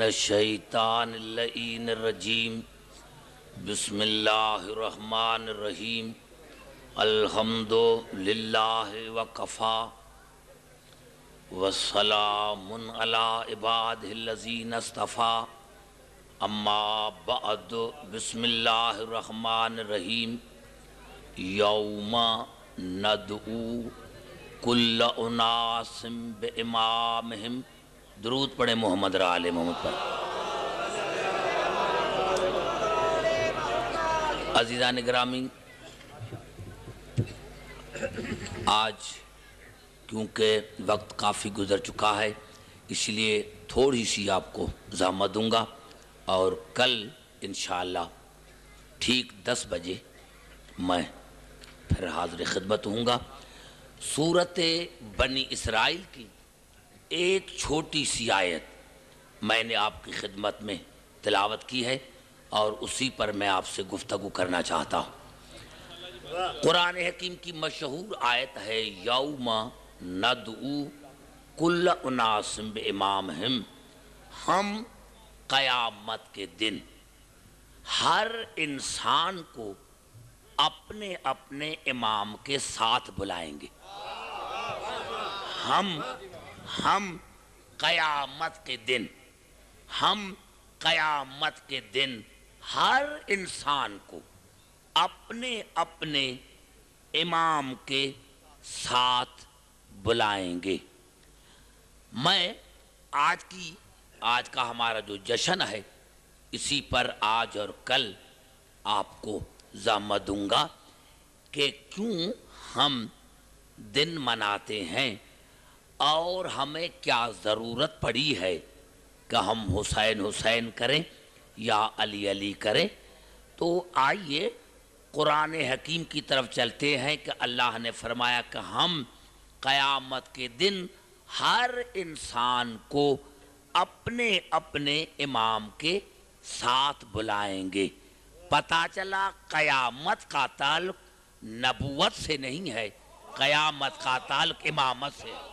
من الشیطان اللعین الرجیم بسم اللہ الرحمن الرحیم الحمد للہ وکفا وسلام علی عبادہ الذین اصطفیٰ اما بعد بسم اللہ الرحمن الرحیم یوم ندعو کل اناس بامامہم درود پڑھیں محمد را آل محمد پر۔ عزیزان گرامی، آج کیونکہ وقت کافی گزر چکا ہے اس لیے تھوڑی سی آپ کو زحمت دوں گا، اور کل انشاءاللہ ٹھیک 10 بجے میں پھر حاضر خدمت ہوں گا۔ سورۃ بنی اسرائیل کی ایک چھوٹی سی آیت میں نے آپ کی خدمت میں تلاوت کی ہے اور اسی پر میں آپ سے گفتگو کرنا چاہتا ہوں۔ قرآن حکیم کی مشہور آیت ہے یوم ندعو کل اناس بامامہم، ہم قیامت کے دن ہر انسان کو اپنے اپنے امام کے ساتھ بلائیں گے۔ ہم قیامت کے دن ہر انسان کو اپنے اپنے امام کے ساتھ بلائیں گے۔ میں آج کا ہمارا جو جشن ہے اسی پر آج اور کل آپ کو زحمت دوں گا کہ کیوں ہم دن مناتے ہیں اور ہمیں کیا ضرورت پڑی ہے کہ ہم حسین حسین کریں یا علی علی کریں۔ تو آئیے قرآن حکیم کی طرف چلتے ہیں کہ اللہ نے فرمایا کہ ہم قیامت کے دن ہر انسان کو اپنے اپنے امام کے ساتھ بلائیں گے۔ پتہ چلا قیامت کا تعلق نبوت سے نہیں ہے، قیامت کا تعلق امامت سے ہے۔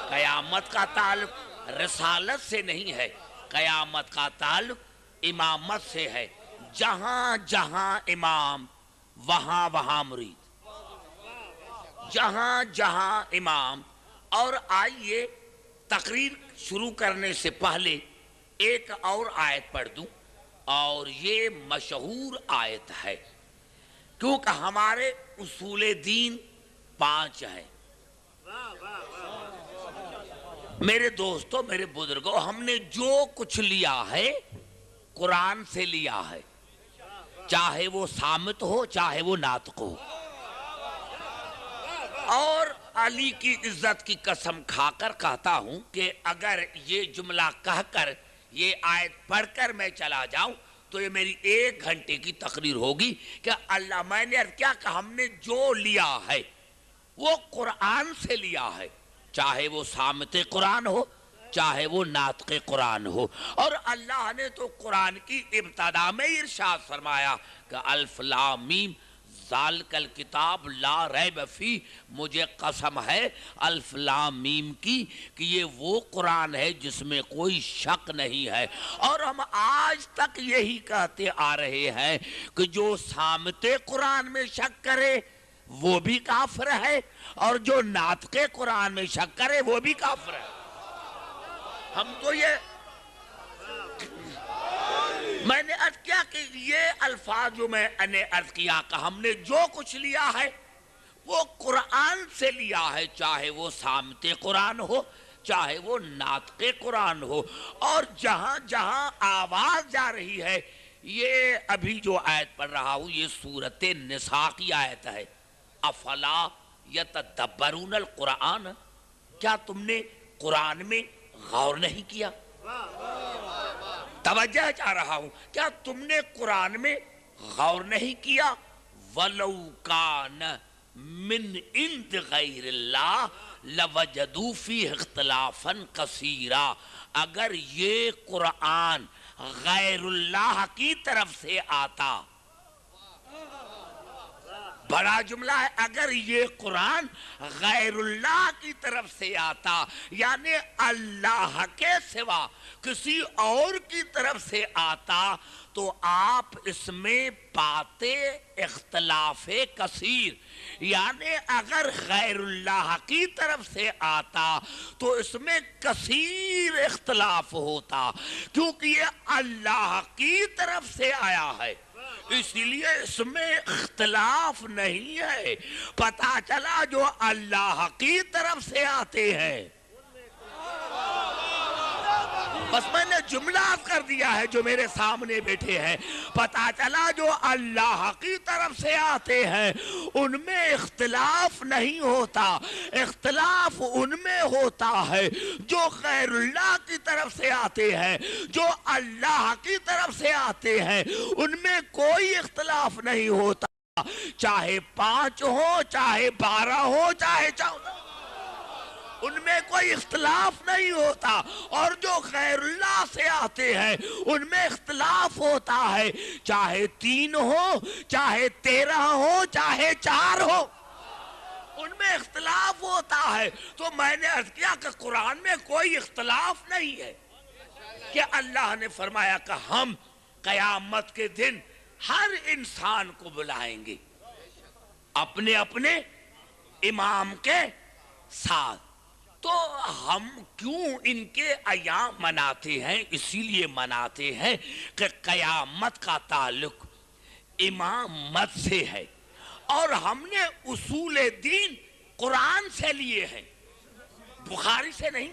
قیامت کا تعلق رسالت سے نہیں ہے، قیامت کا تعلق امامت سے ہے۔ جہاں جہاں امام وہاں وہاں مرید، جہاں جہاں امام۔ اور آئیے تقریر شروع کرنے سے پہلے ایک اور آیت پڑھ دوں، اور یہ مشہور آیت ہے کیونکہ ہمارے اصول دین 5 ہیں۔ میرے دوستوں، میرے بزرگوں، ہم نے جو کچھ لیا ہے قرآن سے لیا ہے، چاہے وہ صامت ہو چاہے وہ ناطق ہو۔ اور علی کی عزت کی قسم کھا کر کہتا ہوں کہ اگر یہ جملہ کہہ کر یہ آیت پڑھ کر میں چلا جاؤں تو یہ میری 1 گھنٹے کی تقریر ہوگی کہ اللہ، میں نے عرض کیا کہ ہم نے جو لیا ہے وہ قرآن سے لیا ہے، چاہے وہ صامت قرآن ہو چاہے وہ ناطق قرآن ہو۔ اور اللہ نے تو قرآن کی ابتدا میں ارشاد فرمایا کہ الف لام میم ذالک الکتاب لا ریب فیہ، مجھے قسم ہے الف لام میم کی کہ یہ وہ قرآن ہے جس میں کوئی شک نہیں ہے۔ اور ہم آج تک یہی کہتے آ رہے ہیں کہ جو صامت قرآن میں شک کرے وہ بھی کافر ہے، اور جو ناطق قرآن میں شک کرے وہ بھی کافر ہے۔ ہم تو میں نے عرض کیا کہ یہ الفاظ جو میں نے عرض کیا کہ ہم نے جو کچھ لیا ہے وہ قرآن سے لیا ہے، چاہے وہ صامت قرآن ہو چاہے وہ ناطق قرآن ہو۔ اور جہاں جہاں آواز جا رہی ہے، یہ ابھی جو آیت پڑھ رہا ہوں یہ سورۃ النساء کی آیت ہے۔ افلا یتدبرون القرآن، کیا تم نے قرآن میں غور نہیں کیا؟ توجہ چاہ رہا ہوں، کیا تم نے قرآن میں غور نہیں کیا؟ وَلَوْ كَانَ مِنْ عِنْدِ غَيْرِ اللَّهِ لَوَجَدُوا فِيهِ اخْتِلَافًا كَثِيرًا، اگر یہ قرآن غیر اللہ کی طرف سے آتا، بڑا جملہ ہے. اگر یہ قرآن غیر اللہ کی طرف سے آتا یعنی اللہ کے سوا کسی اور کی طرف سے آتا تو آپ اس میں پاتے اختلاف کثیر. یعنی اگر غیر اللہ کی طرف سے آتا تو اس میں کثیر اختلاف ہوتا کیونکہ یہ اللہ کی طرف سے آیا ہے اسی لیے اس میں اختلاف نہیں ہے. پتہ چلا جو اللہ کی طرف سے آتے ہیں. بس میں نے جملہ کر دیا ہے جو میرے سامنے بیٹھے ہیں. پتہ چلا جو اللہ کی طرف سے آتے ہیں ان میں اختلاف نہیں ہوتا. اختلاف ان میں ہوتا ہے جو غیر اللہ کی طرف سے آتے ہیں. جو اللہ کی طرف سے آتے ہیں ان میں کوئی اختلاف نہیں ہوتا. چاہے 5 ہو چاہے 12 ہو چاہے 14 ان میں کوئی اختلاف نہیں ہوتا. اور جو غیر اللہ سے آتے ہیں ان میں اختلاف ہوتا ہے چاہے 3 ہو چاہے 13 ہو چاہے 4 ہو ان میں اختلاف ہوتا ہے. تو میں نے عرض کیا کہ قرآن میں کوئی اختلاف نہیں ہے کہ اللہ نے فرمایا کہ ہم قیامت کے دن ہر انسان کو بلائیں گے اپنے اپنے امام کے ساتھ. تو ہم کیوں ان کے ایام مناتے ہیں؟ اسی لیے مناتے ہیں کہ قیامت کا تعلق امامت سے ہے اور ہم نے اصول دین قرآن سے لیے ہیں بخاری سے نہیں.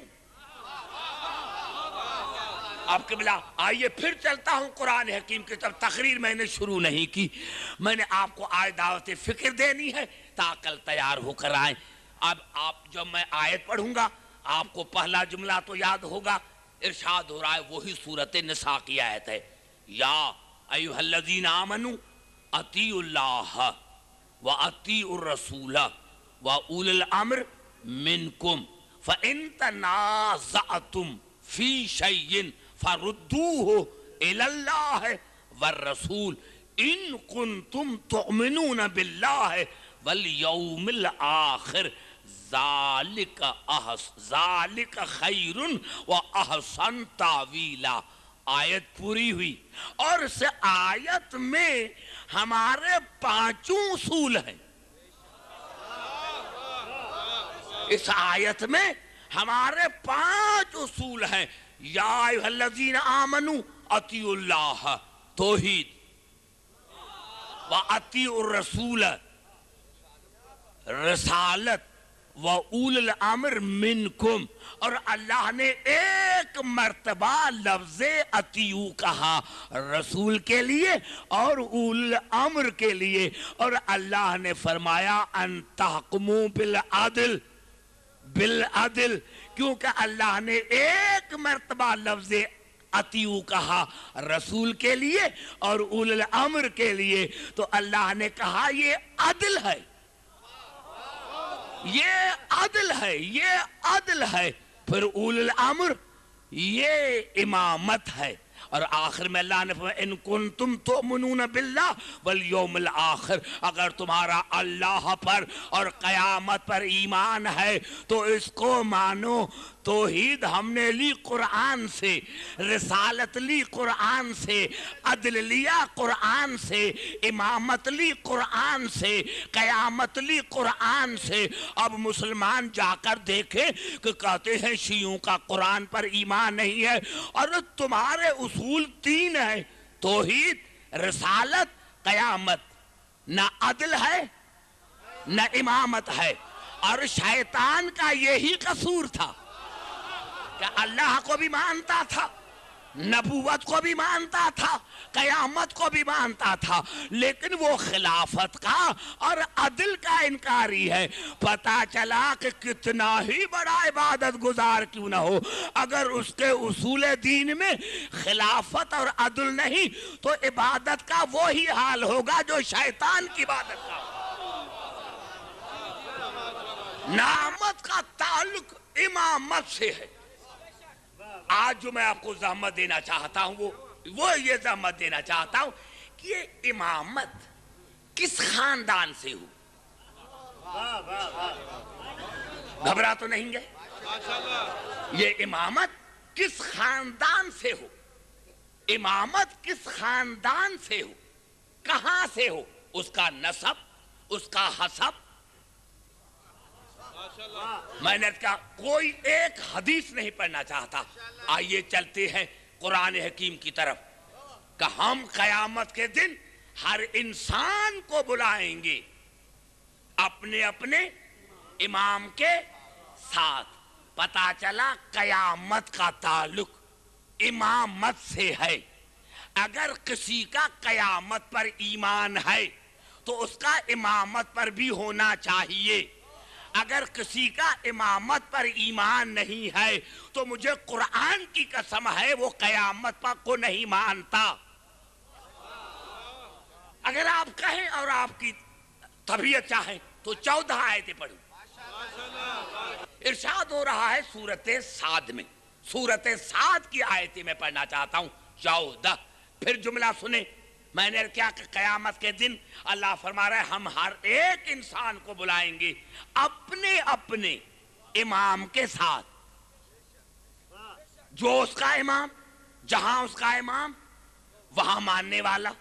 آپ قبلہ آئیے پھر چلتا ہوں قرآن حکیم کی طرف. تقریر میں نے شروع نہیں کی. میں نے آپ کو آج دعوت فکر دینی ہے تاکل تیار ہو کر آئیں. اب آپ جب میں آیت پڑھوں گا آپ کو پہلا جملہ تو یاد ہوگا. ارشاد ہو رہا ہے وہی سورۃ نساء کی آیت ہے یا ایھا الذین آمنوا اطیعوا اللہ واطیعوا الرسول واولی الامر منکم فان تنازعتم فی شیء فردوه الی اللہ والرسول ان کنتم تؤمنون باللہ والیوم الآخر ذالک خیر و احسن تاویلا. آیت پوری ہوئی اور اس آیت میں ہمارے 5 اصول ہیں. اس آیت میں ہمارے 5 اصول ہیں. یا ایھا الذین آمنوا اطیعوا اللہ توحید واطیعوا الرسول رسالت وَأُولِي الْأَمْرِ مِنْكُمْ. اور اللہ نے ایک مرتبہ لفظ اطیعوا کہا رسول کے لیے اور اولی الامر کے لیے. اور اللہ نے فرمایا ان تحکموا بالعدل بالعدل کیونکہ اللہ نے ایک مرتبہ لفظ اطیعوا کہا رسول کے لیے اور اولی الامر کے لیے تو اللہ نے کہا یہ عدل ہے یہ عدل ہے یہ عدل ہے. پھر اولی الامر یہ امامت ہے. اور آخر میں اللہ نے فرمایا ان کنتم تؤمنون باللہ والیوم الآخر اگر تمہارا اللہ پر اور قیامت پر ایمان ہے تو اس کو مانو. توحید ہم نے لی قرآن سے رسالت لی قرآن سے عدل لیا قرآن سے امامت لی قرآن سے قیامت لی قرآن سے. اب مسلمان جا کر دیکھیں کہ کہتے ہیں شیعوں کا قرآن پر ایمان نہیں ہے اور تمہارے اصول 3 ہیں توحید رسالت قیامت. نہ عدل ہے نہ امامت ہے. اور شیطان کا یہی قصور تھا کہ اللہ کو بھی مانتا تھا نبوت کو بھی مانتا تھا قیامت کو بھی مانتا تھا لیکن وہ خلافت کا اور عدل کا انکاری ہے. پتہ چلا کہ کتنا ہی بڑا عبادت گزار کیوں نہ ہو اگر اس کے اصول دین میں خلافت اور عدل نہیں تو عبادت کا وہی حال ہوگا جو شیطان کی عبادت کا. نعمت کا تعلق امامت سے ہے. آج جو میں آپ کو زحمت دینا چاہتا ہوں وہ یہ زحمت دینا چاہتا ہوں کہ یہ امامت کس خاندان سے ہو؟ گھبرا تو نہیں گئے؟ یہ امامت کس خاندان سے ہو؟ امامت کس خاندان سے ہو؟ کہاں سے ہو؟ اس کا نسب، اس کا حسب۔ میں نے کہا کوئی ایک حدیث نہیں پڑھنا چاہتا، آئیے چلتے ہیں قرآن حکیم کی طرف کہ ہم قیامت کے دن ہر انسان کو بلائیں گے اپنے اپنے امام کے ساتھ۔ پتا چلا قیامت کا تعلق امامت سے ہے۔ اگر کسی کا قیامت پر ایمان ہے تو اس کا امامت پر بھی ہونا چاہیے۔ اگر کسی کا امامت پر ایمان نہیں ہے تو مجھے قرآن کی قسم ہے وہ قیامت پر کو نہیں مانتا۔ اگر آپ کہیں اور آپ کی طبیعت چاہیں تو 14 آیتیں پڑھوں۔ ارشاد ہو رہا ہے سورۃ صاد میں، سورۃ صاد کی آیتیں میں پڑھنا چاہتا ہوں 14۔ پھر جملہ سنیں، میں نے کیا کہ قیامت کے دن اللہ فرما رہا ہے ہم ہر ایک انسان کو بلائیں گے اپنے اپنے امام کے ساتھ۔ جو اس کا امام، جہاں اس کا امام وہاں ماننے والا۔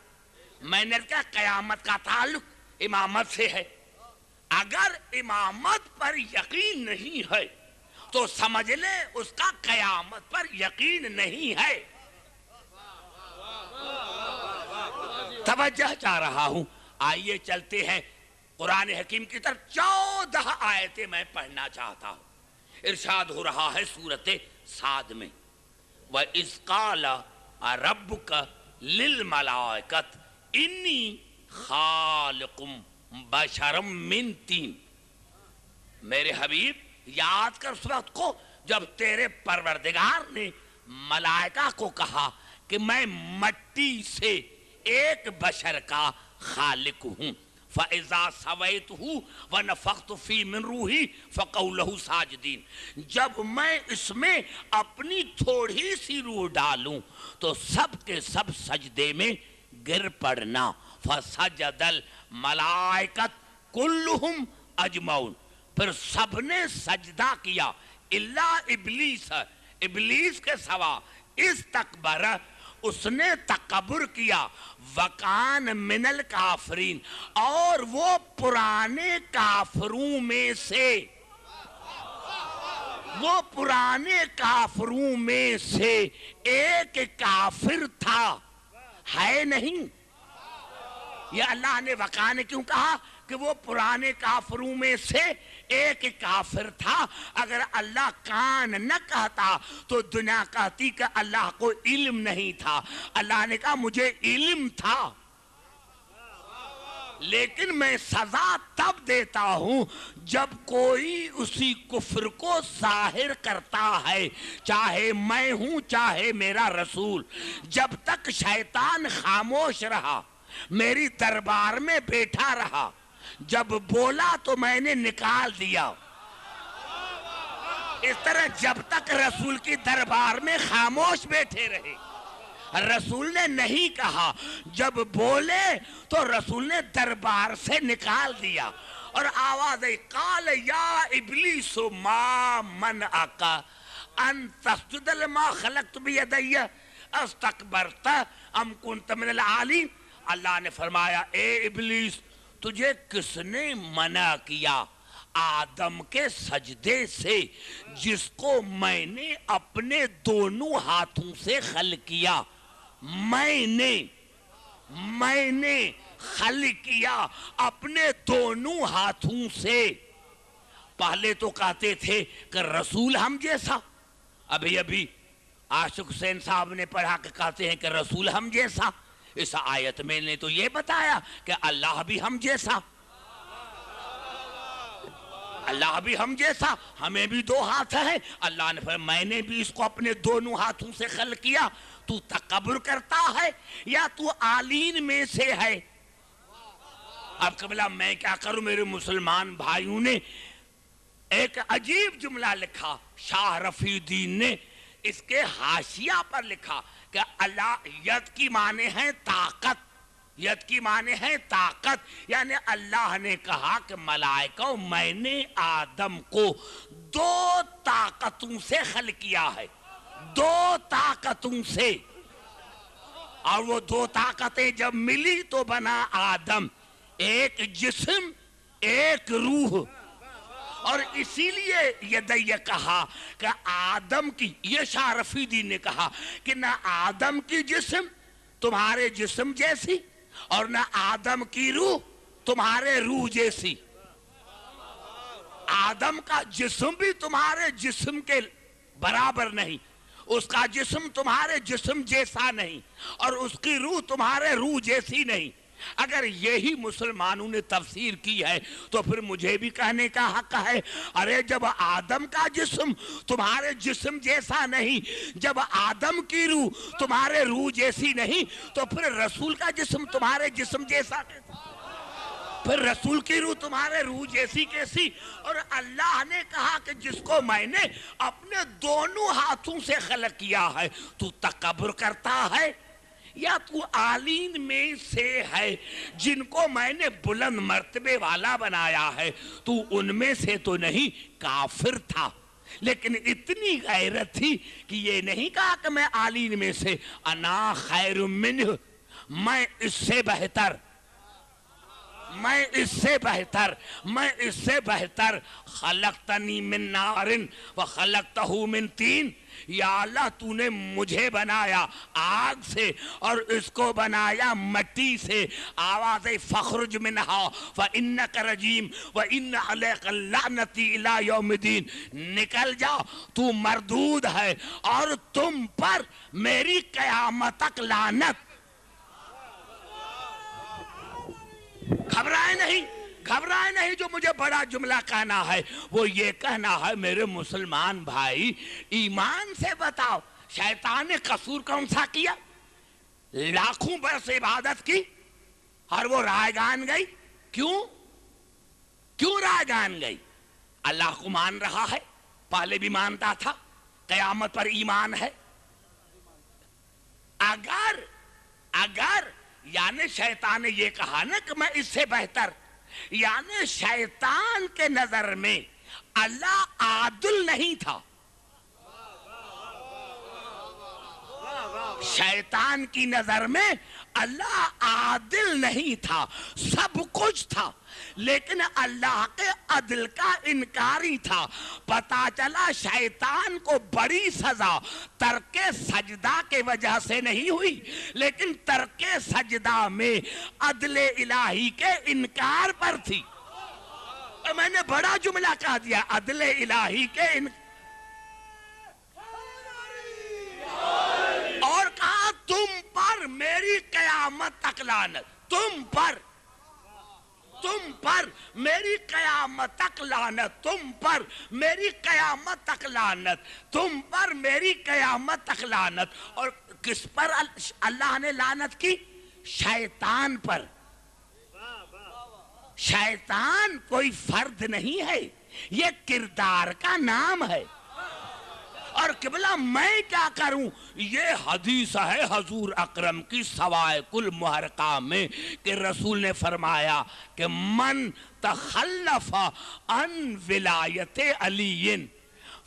میں نے کہا قیامت کا تعلق امامت سے ہے۔ اگر امامت پر یقین نہیں ہے تو سمجھ لے اس کا قیامت پر یقین نہیں ہے۔ توجہ چاہ رہا ہوں، آئیے چلتے ہیں قرآن حکیم کی طرف۔ 14 آیتیں میں پڑھنا چاہتا ہوں۔ ارشاد ہو رہا ہے سورۃ صاد میں، وَإِذْ قَالَ رَبُّكَ لِلْمَلَائِكَةِ إِنِّي خَالِقٌ بَشَرًا مِّن طِينٍ۔ میرے حبیب یاد کر اس وقت کو جب تیرے پروردگار نے ملائکہ کو کہا کہ میں مٹی سے ایک بشر کا خالق ہوں۔ فَإِذَا سَوَيْتُهُ وَنَفَخْتُ فِي مِن رُوحِي فَقَعُوا لَهُ سَاجِدِينَ۔ جب میں اس میں اپنی تھوڑی سی روح ڈالوں تو سب کے سب سجدے میں گر پڑنا۔ فَسَجَدَ الْمَلَائِكَةُ كُلُّهُمْ أَجْمَعُونَ۔ پھر سب نے سجدہ کیا الا ابلیس، ابلیس کے سوا۔ استکبر، اس نے تکبر کیا۔ وکان من الکافرین، اور وہ پرانے کافروں میں سے، وہ پرانے کافروں میں سے ایک کافر تھا، ہے نہیں۔ یہ اللہ نے وکان کیوں کہا کہ وہ پرانے کافروں میں سے ایک کافر تھا؟ اگر اللہ کان نہ کہتا تو دنیا کہتی کہ اللہ کو علم نہیں تھا۔ اللہ نے کہا مجھے علم تھا، لیکن میں سزا تب دیتا ہوں جب کوئی اسی کفر کو ظاہر کرتا ہے، چاہے میں ہوں چاہے میرا رسول۔ جب تک شیطان خاموش رہا، میری دربار میں بیٹھا رہا، جب بولا تو میں نے نکال دیا۔ اس طرح جب تک رسول کی دربار میں خاموش بیٹھے رہے، رسول نے نہیں کہا، جب بولے تو رسول نے دربار سے نکال دیا۔ اور آواز ہے قال یا ابلیس ما منعک ان تسجد لما خلقت بیدی استکبرت ام کنت من العالین۔ اللہ نے فرمایا اے ابلیس، تجھے کس نے منع کیا آدم کے سجدے سے جس کو میں نے اپنے دونوں ہاتھوں سے خلق کیا؟ میں نے خلق کیا اپنے دونوں ہاتھوں سے۔ پہلے تو کہتے تھے کہ رسول ہم جیسا، ابھی عاشق حسین صاحب نے پڑھا کہ کہتے ہیں کہ رسول ہم جیسا۔ اس آیت میں نے تو یہ بتایا کہ اللہ بھی ہم جیسا، اللہ بھی ہم جیسا، ہمیں بھی دو ہاتھ ہیں۔ اللہ نے فرمایا میں نے بھی اس کو اپنے دونوں ہاتھوں سے خلق کیا۔ تو تکبر کرتا ہے یا تو عالین میں سے ہے؟ اب قبلہ میں کیا کروں، میرے مسلمان بھائیوں نے ایک عجیب جملہ لکھا، شاہ رفیع الدین نے اس کے حاشیہ پر لکھا کہ اللہ ید کی معنی ہے طاقت، ید کی معنی ہے طاقت، یعنی اللہ نے کہا کہ ملائکہ میں نے آدم کو 2 طاقتوں سے خلق کیا ہے، 2 طاقتوں سے، اور وہ 2 طاقتیں جب ملی تو بنا آدم، ایک جسم ایک روح۔ اور اسی لیے یہ کہا کہ آدم کی، یہ شاہ رفیدی نے کہا کہ نہ آدم کی جسم تمہارے جسم جیسی اور نہ آدم کی روح تمہارے روح جیسی، آدم کا جسم بھی تمہارے جسم کے برابر نہیں، اس کا جسم تمہارے جسم جیسا نہیں، اور اس کی روح تمہارے روح جیسی نہیں۔ اگر یہی مسلمانوں نے تفسیر کی ہے تو پھر مجھے بھی کہنے کا حق ہے، ارے جب آدم کا جسم تمہارے جسم جیسا نہیں، جب آدم کی روح تمہارے روح جیسی نہیں، تو پھر رسول کا جسم تمہارے جسم جیسا کیسا، پھر رسول کی روح تمہارے روح جیسی کیسی؟ اور اللہ نے کہا کہ جس کو میں نے اپنے دونوں ہاتھوں سے خلق کیا ہے، تو تکبر کرتا ہے یا تو عالین میں سے ہے جن کو میں نے بلند مرتبے والا بنایا ہے، تو ان میں سے تو نہیں، کافر تھا، لیکن اتنی غیرت تھی کہ یہ نہیں کہا کہ میں عالین میں سے، انا خیر منہ، میں اس سے بہتر، میں اس سے بہتر، میں اس سے بہتر، خلقتنی من نار وخلقتہ من طین، یا اللہ تو نے مجھے بنایا آگ سے اور اس کو بنایا مٹی سے، آواز فخرج منہا فإنک رجیم وإن علیک اللعنتی الی یوم الدین، نکل جا تو مردود ہے اور تم پر میری قیامت تک لعنت۔ گھبرائے نہیں، جو مجھے بڑا جملہ کہنا ہے وہ یہ کہنا ہے، میرے مسلمان بھائی ایمان سے بتاؤ شیطان نے قصور کون سا کیا؟ لاکھوں برس عبادت کی اور وہ رائگان گئی، کیوں رائگان گئی؟ اللہ کو مان رہا ہے، پہلے بھی مانتا تھا، قیامت پر ایمان ہے، اگر یعنی شیطان نے یہ کہا نا کہ میں اس سے بہتر، یعنی شیطان کے نظر میں اللہ عادل نہیں تھا، شیطان کی نظر میں اللہ عادل نہیں تھا، سب کچھ تھا لیکن اللہ کے عدل کا انکاری تھا۔ پتا چلا شیطان کو بڑی سزا ترک سجدہ کے وجہ سے نہیں ہوئی، لیکن ترک سجدہ میں عدل الہی کے انکار پر تھی۔ میں نے بڑا جملہ کہہ دیا، عدل الہی کے انکار، اور کہا تم پر میری قیامت تک لعنت، تم پر میری قیامت تک لعنت، تم پر میری قیامت تک لعنت، تم پر میری قیامت تک لعنت۔ اور کس پر اللہ نے لعنت کی؟ شیطان پر۔ شیطان کوئی فرد نہیں ہے، یہ کردار کا نام ہے۔ اور قبلہ میں کیا کروں؟ یہ حدیث ہے حضور اکرم کی سوائق المحرقہ میں کہ رسول نے فرمایا کہ من تخلف عن ولایت علی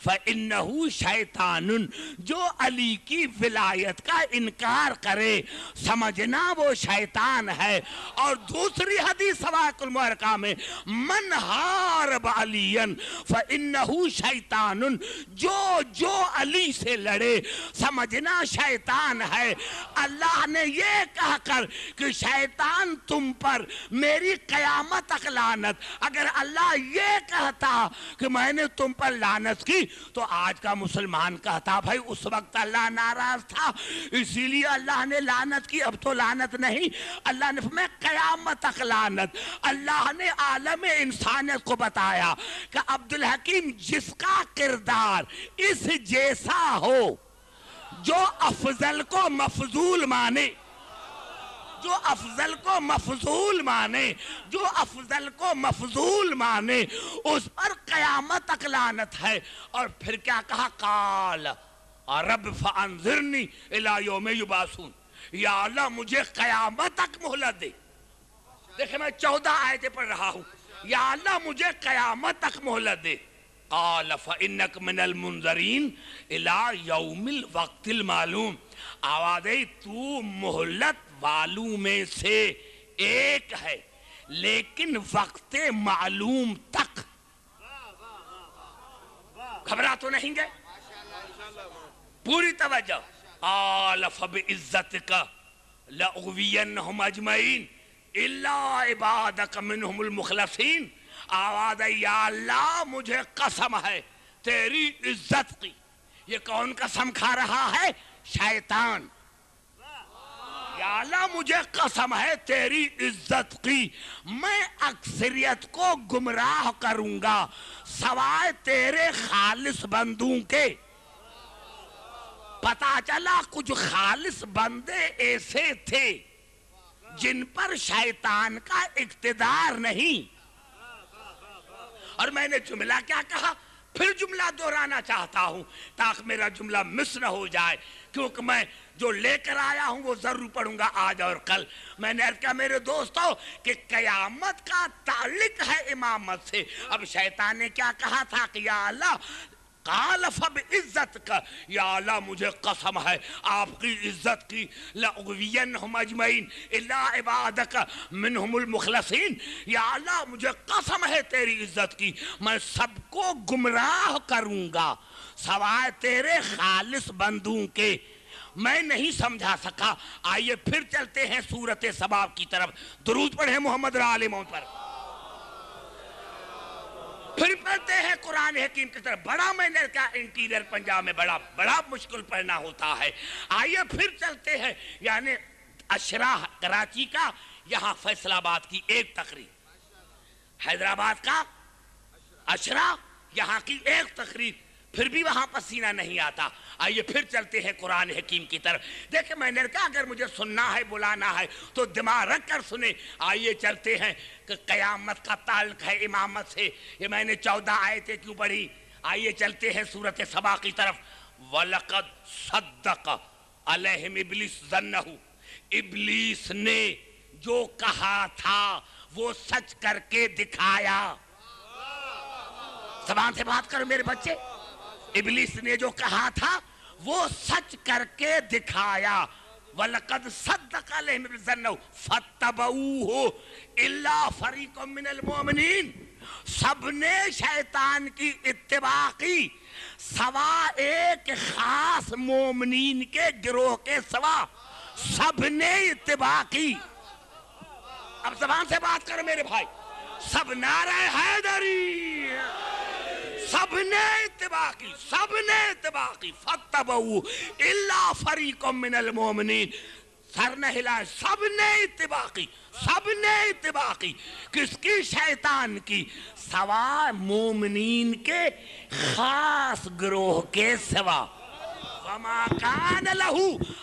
فَإِنَّهُ شیطان، جو علی کی ولایت کا انکار کرے سمجھنا وہ شیطان ہے۔ اور دوسری حدیث سوائق المحرقہ میں من حارب علی فَإِنَّهُ شیطان، جو علی سے لڑے سمجھنا شیطان ہے۔ اللہ نے یہ کہہ کر کہ شیطان تم پر میری قیامت تک لعنت، اگر اللہ یہ کہتا کہ میں نے تم پر لعنت کی تو آج کا مسلمان کہتا بھائی اس وقت اللہ ناراض تھا اسی لیے اللہ نے لعنت کی، اب تو لعنت نہیں، اللہ نے فرمایا قیامت تک لعنت۔ اللہ نے عالم انسانیت کو بتایا کہ عبدالحکیم جس کا کردار اس جیسا ہو، جو افضل کو مفضول مانے، جو افضل کو مفضول مانے، جو افضل کو مفضول مانے، اس پر قیامت تک لعنت ہے۔ اور پھر کیا کہا؟ قال رب فانظرنی الی یوم یبعثون، یا اللہ مجھے قیامت تک مہلت دے. دیکھیں میں 14 آیتیں پڑھ رہا ہوں. یا اللہ مجھے قیامت تک مہلت دے. قال فإنك من المنذرين إلى يوم الوقت المعلوم. آواز ہے تو مہلت والوں میں سے ایک ہے لیکن وقت معلوم تک. گھبرا تو نہیں گئے؟ پوری توجہ. قال فبعزتك لأغوینہم اجمعین الا عبادک منہم المخلصین. آواز ہے یا اللہ مجھے قسم ہے تیری عزت کی. یہ کون قسم کھا رہا ہے؟ شیطان. یا اللہ مجھے قسم ہے تیری عزت کی میں اکثریت کو گمراہ کروں گا سوائے تیرے خالص بندوں کے. پتا چلا کچھ خالص بندے ایسے تھے جن پر شیطان کا اقتدار نہیں. اور میں نے جملہ کیا کہا؟ پھر جملہ دہرانا چاہتا ہوں تاکہ میرا جملہ مس نہ ہو جائے، کیونکہ میں جو لے کر آیا ہوں وہ ضرور پڑھوں گا آج اور کل. میں نے کہا میرے دوستو کہ قیامت کا تعلق ہے امامت سے. اب شیطان نے کیا کہا تھا کہ یا اللہ قال فبعزتک، یا اللہ مجھے قسم ہے آپ کی عزت کی، لأغوینہم اجمعین الا عبادک منہم المخلصین. یا اللہ مجھے قسم ہے تیری عزت کی میں سب کو گمراہ کروں گا سوائے تیرے خالص بندوں کے. میں نہیں سمجھا سکا. آئیے پھر چلتے ہیں سورۃ سبا کی طرف. درود پڑھیں محمد علیہ موت پر. پھر پڑھتے ہیں قرآن حکیم کی طرف. بڑا میں نے کہا انٹیریئر پنجاب میں بڑا مشکل پڑھنا ہوتا ہے. آئیے پھر چلتے ہیں. یعنی اشرا کراچی کا، یہاں فیصل آباد کی ایک تقریر، حیدرآباد کا اشرا یہاں کی ایک تقریر، پھر بھی وہاں پسینہ نہیں آتا. آئیے پھر چلتے ہیں قرآن حکیم کی طرف. دیکھیں میں نے کہا اگر مجھے سننا ہے بلانا ہے تو دماغ رکھ کر سنیں. آئیے چلتے ہیں کہ قیامت کا تعلق ہے امامت سے. یہ میں نے 14 آیتیں کیوں پڑھی؟ آئیے چلتے ہیں سورۃ سبا کی طرف. وَلَقَدْ صَدَّقَ عَلَيْهِمْ إِبْلِيسُ ظَنَّهُ. ابلیس نے جو کہا تھا وہ سچ کر کے دکھایا. زبان سے بات کرو میرے بچے. ابلیس نے جو کہا تھا وہ سچ کر کے دکھایا. وَلَقَدْ صَدَّقَ عَلَيْهِمْ ظَنَّهُ فَاتَّبَعُوهُ إِلَّا فَرِيقٌ مِّنَ الْمُؤْمِنِينَ. سب نے شیطان کی اتباع کی سوا ایک خاص مومنین کے گروہ کے سوا. سب نے اتباع کی. اب زبان سے بات کرو میرے بھائی. سب نعرہ حیدری، سب نے اتباع کی، سب نے اتباع کی. فَاتَّبَعُوا إِلَّا فَرِيقٌ مِّنَ الْمُؤْمِنِينَ. سر نہ ہلائے، سب نے اتباع کی، سب نے اتباع کی. کس کی؟ شیطان کی. سوا مومنین کے خاص گروہ کے سوا. وَمَا كَانَ لَهُ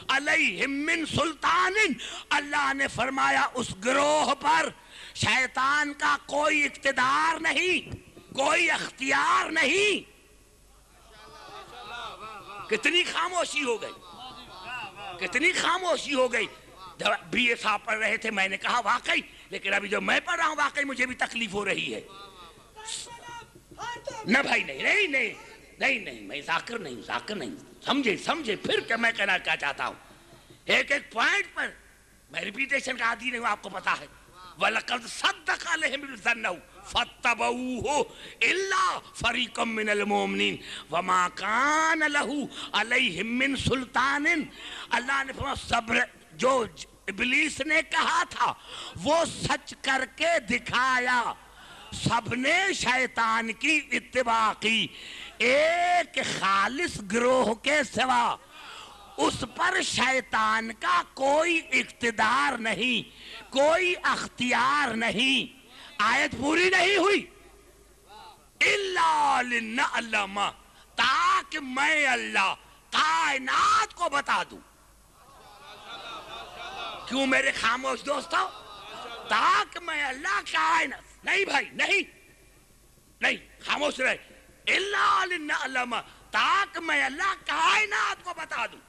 عَلَيْهِمْ مِّن سُلْطَانٍ. اللہ نے فرمایا اس گروہ پر شیطان کا کوئی اقتدار نہیں، کوئی اختیار نہیں. کتنی خاموشی ہو گئی، کتنی خاموشی ہو گئی. جب بی اے صاحب پڑھ رہے تھے میں نے کہا واقعی، لیکن ابھی جو میں پڑھ رہا ہوں واقعی مجھے بھی تکلیف ہو رہی ہے. نہ بھائی نہیں میں ذاکر نہیں. سمجھے پھر کہ میں کہنا کیا چاہتا ہوں. ایک پوائنٹ پر میں ریپیٹیشن کا عادی نہیں ہوں، آپ کو پتا ہے. وَلَقَدْ صَدَّقَ عَلَيْهِمْ ظَنَّهُ فَاتَّبَعُوهُ إِلَّا فَرِيقٌ مِّنَ الْمُؤْمِنِينَ وَمَا كَانَ لَهُ عَلَيْهِمْ مِّن سُلْطَانٍ. اللہ نے فرمایا صبر جو ابلیس نے کہا تھا وہ سچ کر کے دکھایا. سب نے شیطان کی اتباع کی ایک خالص گروہ کے سوا. اس پر شیطان کا کوئی اقتدار نہیں، کوئی اختیار نہیں. آیت پوری نہیں ہوئی. إِلَّا لِنَعْلَمَ، تاکہ میں اللہ کائنات کو بتا دوں. کیوں میرے خاموش دوستو؟ تاکہ میں اللہ کائنات. نہیں بھائی نہیں خاموش رہے. إِلَّا لِنَعْلَمَ، تاکہ میں اللہ کائنات کو بتا دوں.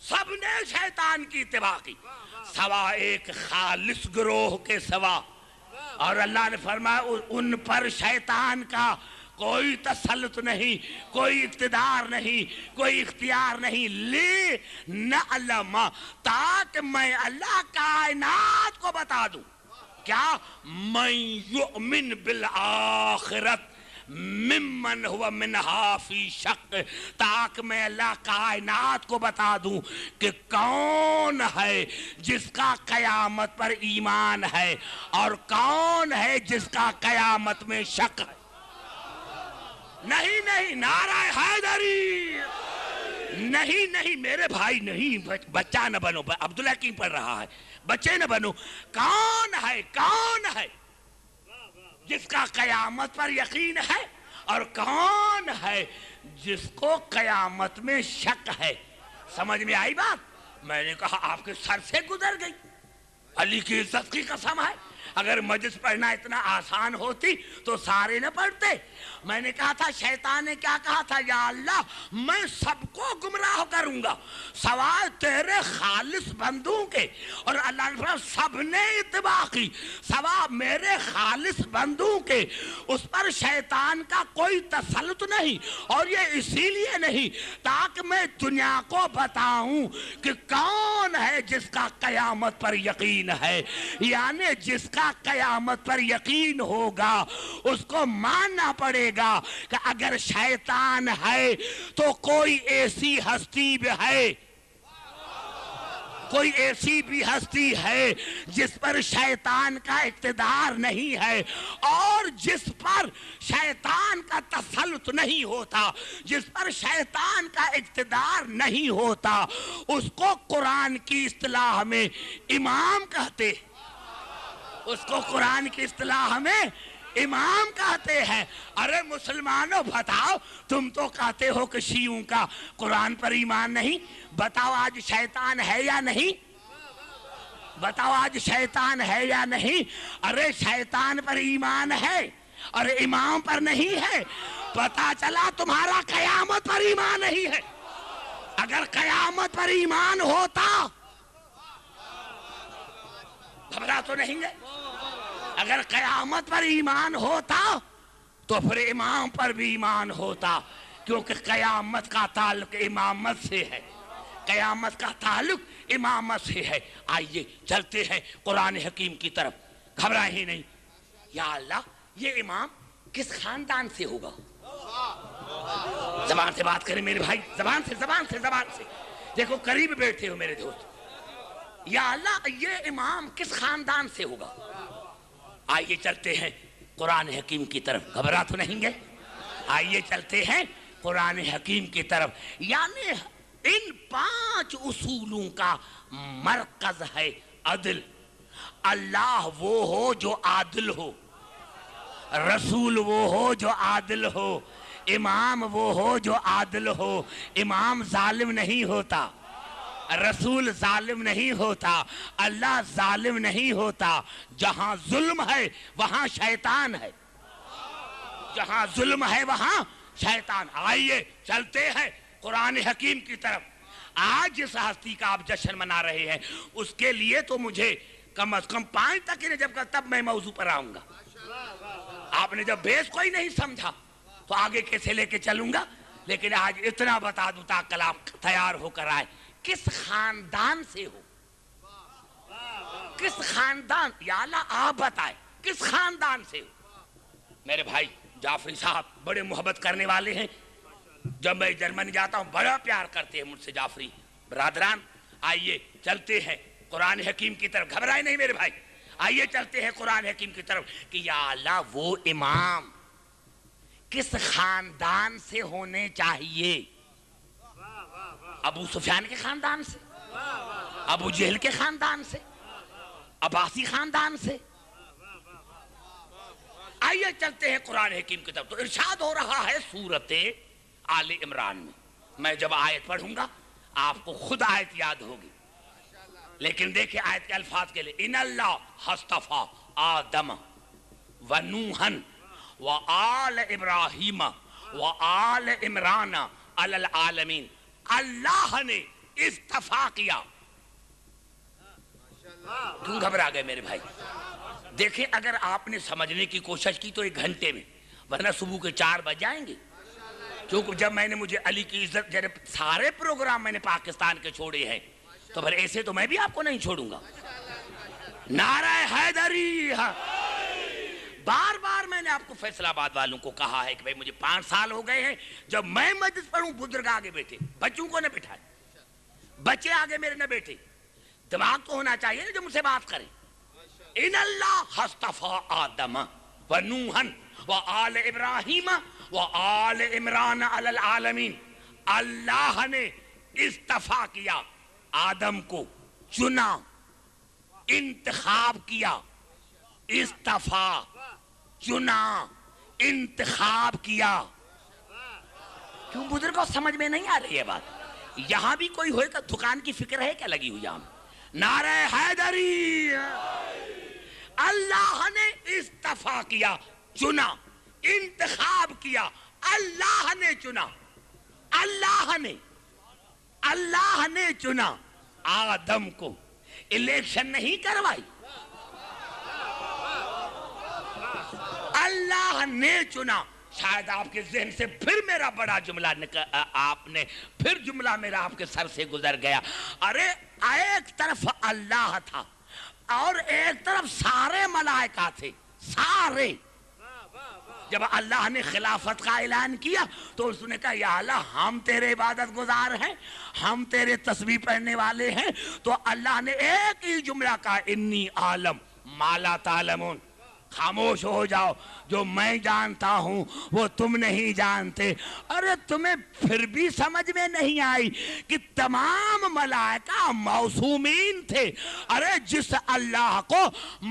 سب نے شیطان کی اتباع کی سوا ایک خالص گروہ کے سوا. اور اللہ نے فرمایا ان پر شیطان کا کوئی تسلط نہیں، کوئی اقتدار نہیں، کوئی اختیار نہیں. لی نعلم، تاکہ میں اللہ کائنات کو بتا دوں کیا من یؤمن بالآخرت ممن ہوا منہا فی شک، تاکہ میں اللہ کائنات کو بتا دوں کہ کون ہے جس کا قیامت پر ایمان ہے اور کون ہے جس کا قیامت میں شک ہے. نہیں نہیں، نعرہ حیدری، نہیں میرے بھائی نہیں، بچہ نہ بنو. عبداللہ کی پڑھ رہا ہے، بچے نہ بنو. کون ہے جس کا قیامت پر یقین ہے اور کون ہے جس کو قیامت میں شک ہے؟ سمجھ میں آئی بات؟ میں نے کہا آپ کے سر سے گزر گئی. علی کی عزت کی قسم ہے، اگر مجلس پڑھنا اتنا آسان ہوتی تو سارے نہ پڑھتے. میں نے کہا تھا، شیطان نے کیا کہا تھا؟ یا اللہ میں سب کو گمراہ کروں گا سوائے تیرے خالص بندوں کے. اور اللہ نے فرمایا سب نے اتباع کی سوائے میرے خالص بندوں کے. اس پر شیطان کا کوئی تسلط نہیں، اور یہ اسی لیے نہیں تاکہ میں دنیا کو بتاؤں کہ کون ہے جس کا قیامت پر یقین ہے. یعنی جس کا قیامت پر یقین ہوگا اس کو ماننا پڑے گا کہ اگر شیطان ہے تو کوئی ایسی ہستی بھی ہے، کوئی ایسی بھی ہستی ہے جس پر شیطان کا اقتدار نہیں ہے، اور جس پر شیطان کا تسلط نہیں ہوتا، جس پر شیطان کا اقتدار نہیں ہوتا، اس کو قرآن کی اصطلاح میں امام کہتے ہیں. اس کو قرآن کی اصطلاح میں امام کہتے ہیں. ارے مسلمانوں بتاؤ، تم تو کہتے ہو کہ شیعوں کا قرآن پر ایمان نہیں. بتاؤ آج شیطان ہے یا نہیں؟ بتاؤ آج شیطان ہے یا نہیں؟ ارے شیطان پر ایمان ہے اور امام پر نہیں ہے. پتا چلا تمہارا قیامت پر ایمان نہیں ہے. اگر قیامت پر ایمان ہوتا، گھبرا تو نہیں گئے؟ اگر قیامت پر ایمان ہوتا تو پھر امام پر بھی ایمان ہوتا، کیونکہ قیامت کا تعلق امامت سے ہے. قیامت کا تعلق امامت سے ہے. آئیے چلتے ہیں قرآن حکیم کی طرف. گھبرائیں ہی نہیں. یا اللہ یہ امام کس خاندان سے ہوگا؟ زبان سے بات کریں میرے بھائی، زبان سے. دیکھو قریب بیٹھے ہو میرے دوست. یا اللہ یہ امام کس خاندان سے ہوگا؟ آئیے چلتے ہیں قرآن حکیم کی طرف. گھبرا تو نہیں گئے؟ آئیے چلتے ہیں قرآن حکیم کی طرف. یعنی ان 5 اصولوں کا مرکز ہے عدل. اللہ وہ ہو جو عادل ہو، رسول وہ ہو جو عادل ہو، امام وہ ہو جو عادل ہو. امام ظالم نہیں ہوتا، رسول ظالم نہیں ہوتا، اللہ ظالم نہیں ہوتا. جہاں ظلم ہے وہاں شیطان ہے، جہاں ظلم ہے وہاں شیطان. آئیے چلتے ہیں قرآن حکیم کی طرف. آج جس ہستی کا آپ جشن منا رہے ہیں اس کے لیے تو مجھے کم از کم 5 تک جب کا تب میں موضوع پر آؤں گا. آپ نے جب بیس کوئی نہیں سمجھا تو آگے کیسے لے کے چلوں گا. لیکن آج اتنا بتا دوں تاکہ کل آپ تیار ہو کر آئے. کس خاندان سے ہو؟ کس خاندان؟ یا اللہ آپ بتائیں کس خاندان سے ہو؟ میرے بھائی جعفری صاحب بڑے محبت کرنے والے ہیں. جب میں جرمنی جاتا ہوں بڑا پیار کرتے ہیں مجھ سے جعفری برادران. آئیے چلتے ہیں قرآن حکیم کی طرف. گھبرائے نہیں میرے بھائی. آئیے چلتے ہیں قرآن حکیم کی طرف کہ یا اللہ وہ امام کس خاندان سے ہونے چاہیے؟ ابو سفیان کے خاندان سے، ابو جہل کے خاندان سے، عباسی خاندان سے؟ آئیے چلتے ہیں قرآن حکیم کی طرف. تو ارشاد ہو رہا ہے سورت آل عمران میں. میں جب آیت پڑھوں گا آپ کو خود آیت یاد ہوگی، لیکن دیکھیں آیت کے الفاظ کے لئے. ان اللہ حصطفیٰ آدم و نوحن و آل ابراہیم و آل عمران علی العالمین. اللہ نے استفا کیا. کیوں گھبرا گئے میرے بھائی؟ دیکھیں اگر آپ نے سمجھنے کی کوشش کی تو 1 گھنٹے میں، ورنہ صبح کے 4 بج جائیں گے. کیونکہ جب میں نے مجھے علی کی عزت، جب سارے پروگرام میں نے پاکستان کے چھوڑے ہیں تو پھر ایسے تو میں بھی آپ کو نہیں چھوڑوں گا. نعرہ حیدری. بار بار میں نے آپ کو فیصل آباد والوں کو کہا ہے کہ بھئی مجھے 5 سال ہو گئے ہیں جب میں مجلس پڑھوں بزرگ آگے بیٹھے، بچوں کو نہ بٹھائے، بچے آگے میرے نہ بیٹھے. دماغ تو ہونا چاہیے نا جو مجھ سے بات کرے. ان اللہ اصطفیٰ آدم و نوحن و آل ابراہیم و آل عمران علی العالمین. اللہ نے استفا کیا، آدم کو چنا، انتخاب کیا. استفا، چنا، انتخاب کیا. کیوں بزرگوں سمجھ میں نہیں آ رہی ہے بات؟ یہاں بھی کوئی ہوئے گا دکان کی فکر ہے کیا لگی ہوئی یہاں؟ نعرہ حیدری. اللہ نے استفا کیا، چنا، انتخاب کیا. اللہ نے چنا، اللہ نے چنا آدم کو. الیکشن نہیں کروائی، اللہ نے چنا. شاید آپ کے ذہن سے پھر میرا بڑا جملہ پھر جملہ میرا آپ کے سر سے گزر گیا. ارے ایک طرف اللہ تھا اور ایک طرف سارے ملائکہ تھے، سارے. جب اللہ نے خلافت کا اعلان کیا تو اس نے کہا یا اللہ ہم تیرے عبادت گزار ہیں، ہم تیرے تسبیح پڑھنے والے ہیں. تو اللہ نے ایک ہی جملہ کہا انی عالم ما لا تعلمون. خاموش ہو جاؤ، جو میں جانتا ہوں وہ تم نہیں جانتے. ارے تمہیں پھر بھی سمجھ میں نہیں آئی کہ تمام ملائکہ معصومین تھے. ارے جس اللہ کو